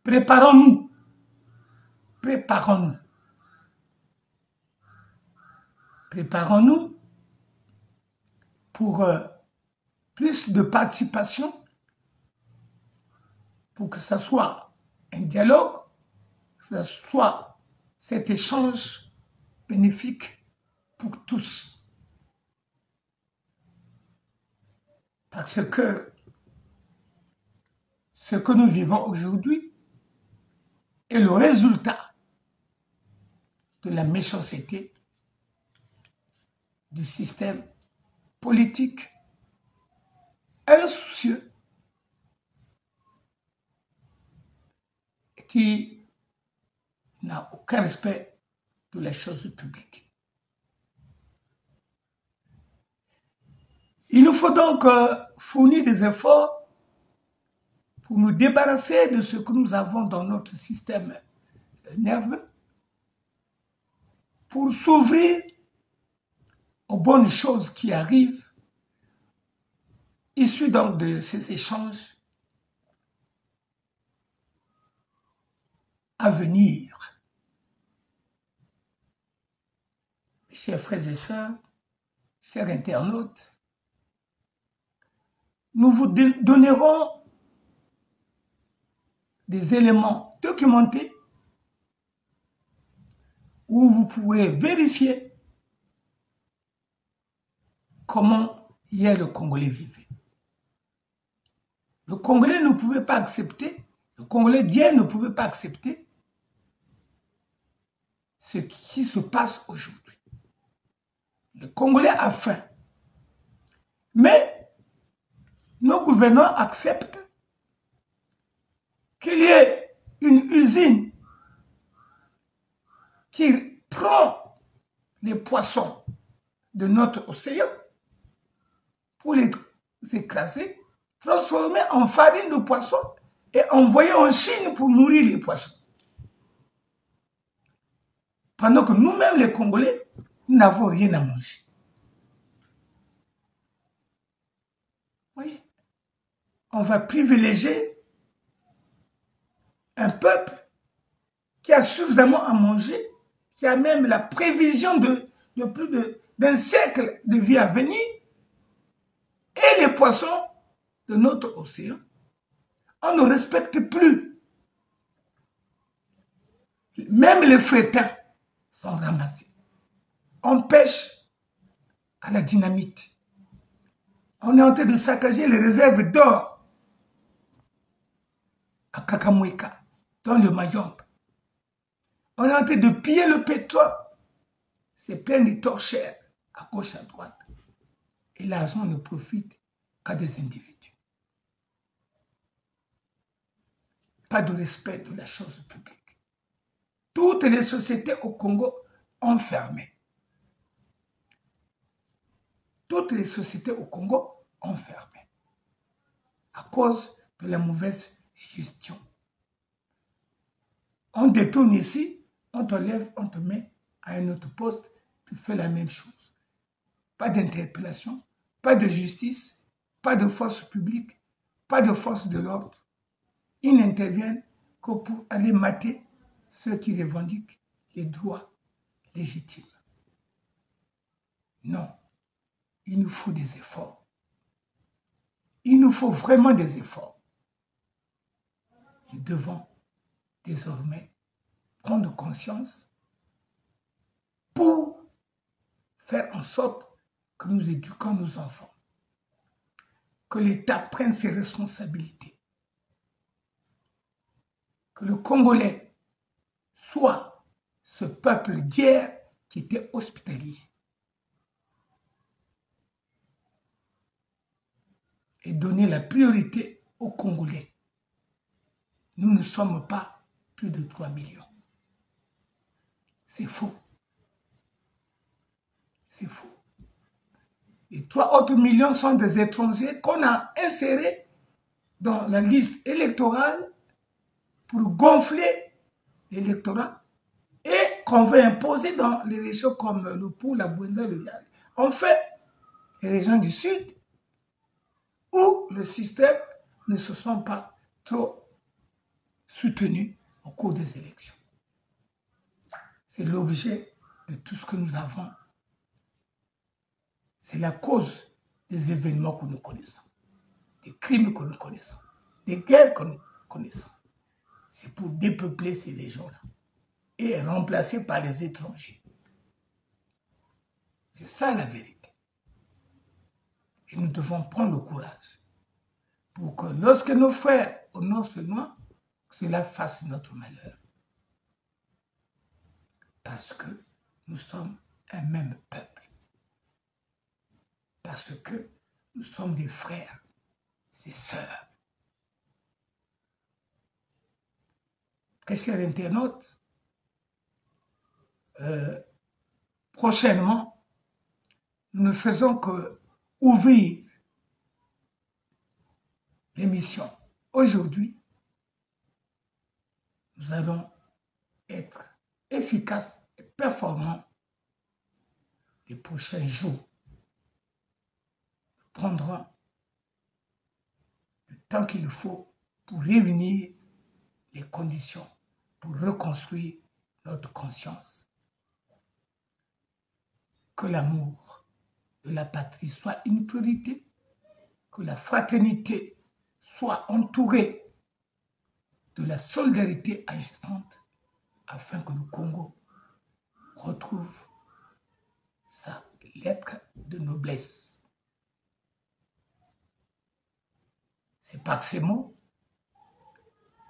préparons-nous pour plus de participation, pour que ce soit un dialogue, que ce soit cet échange bénéfique pour tous. Parce que ce que nous vivons aujourd'hui est le résultat de la méchanceté du système politique insoucieux qui n'a aucun respect de la chose publique. Il nous faut donc fournir des efforts pour nous débarrasser de ce que nous avons dans notre système nerveux, pour s'ouvrir aux bonnes choses qui arrivent, issues donc de ces échanges à venir. Chers frères et sœurs, chers internautes, nous vous donnerons des éléments documentés où vous pouvez vérifier comment hier le Congolais vivait. Le Congolais ne pouvait pas accepter, le Congolais d'hier ne pouvait pas accepter ce qui se passe aujourd'hui. Le Congolais a faim. Mais nos gouvernants acceptent qu'il y ait une usine qui prend les poissons de notre océan pour les écraser, transformer en farine de poisson et envoyer en Chine pour nourrir les poissons. Pendant que nous-mêmes, les Congolais, nous n'avons rien à manger. Vous voyez, on va privilégier un peuple qui a suffisamment à manger, qui a même la prévision de plus d'un siècle de vie à venir, et les poissons de notre océan, on ne respecte plus. Même les frétins sont ramassés. On pêche à la dynamite. On est en train de saccager les réserves d'or à Kakamweka, dans le Mayombe. On est en train de piller le pétrole. C'est plein de torchères à gauche, à droite. Et l'argent ne profite qu'à des individus. Pas de respect de la chose publique. Toutes les sociétés au Congo ont fermé. Toutes les sociétés au Congo ont fermé à cause de la mauvaise gestion. On détourne ici, on te lève, on te met à un autre poste, tu fais la même chose. Pas d'interpellation, pas de justice, pas de force publique, pas de force de l'ordre. Ils n'interviennent que pour aller mater ceux qui revendiquent les droits légitimes. Non, il nous faut des efforts. Il nous faut vraiment des efforts. Nous devons désormais prendre conscience pour faire en sorte que nous éduquons nos enfants, que l'État prenne ses responsabilités, que le Congolais soit ce peuple d'hier qui était hospitalier. Et donner la priorité aux Congolais. Nous ne sommes pas plus de 3 millions. C'est faux. C'est faux. Et 3 autres millions sont des étrangers qu'on a insérés dans la liste électorale pour gonfler l'électorat et qu'on veut imposer dans les régions comme le Pou, la Bouenza, le Yal. En fait, les régions du Sud, où le système ne se sont pas trop soutenus au cours des élections. C'est l'objet de tout ce que nous avons. C'est la cause des événements que nous connaissons, des crimes que nous connaissons, des guerres que nous connaissons. C'est pour dépeupler ces légions-là et remplacer par les étrangers. C'est ça la vérité. Et nous devons prendre le courage pour que lorsque nos frères honorent ce nom, cela fasse notre malheur. Parce que nous sommes un même peuple. Parce que nous sommes des frères et sœurs. Très chers internautes, prochainement, nous ne faisons que ouvrir l'émission. Aujourd'hui, nous allons être efficaces et performants les prochains jours. Nous prendrons le temps qu'il faut pour réunir les conditions pour reconstruire notre conscience. Que l'amour de la patrie soit une priorité, que la fraternité soit entourée de la solidarité agissante afin que le Congo retrouve sa lettre de noblesse. C'est par ces mots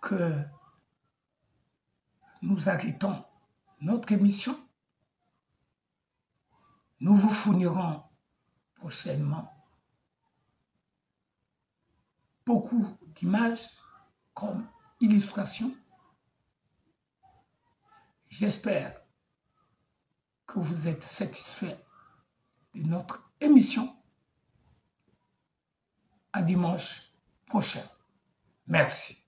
que nous arrêtons notre émission. Nous vous fournirons prochainement beaucoup d'images comme illustration. J'espère que vous êtes satisfaits de notre émission. À dimanche prochain. Merci.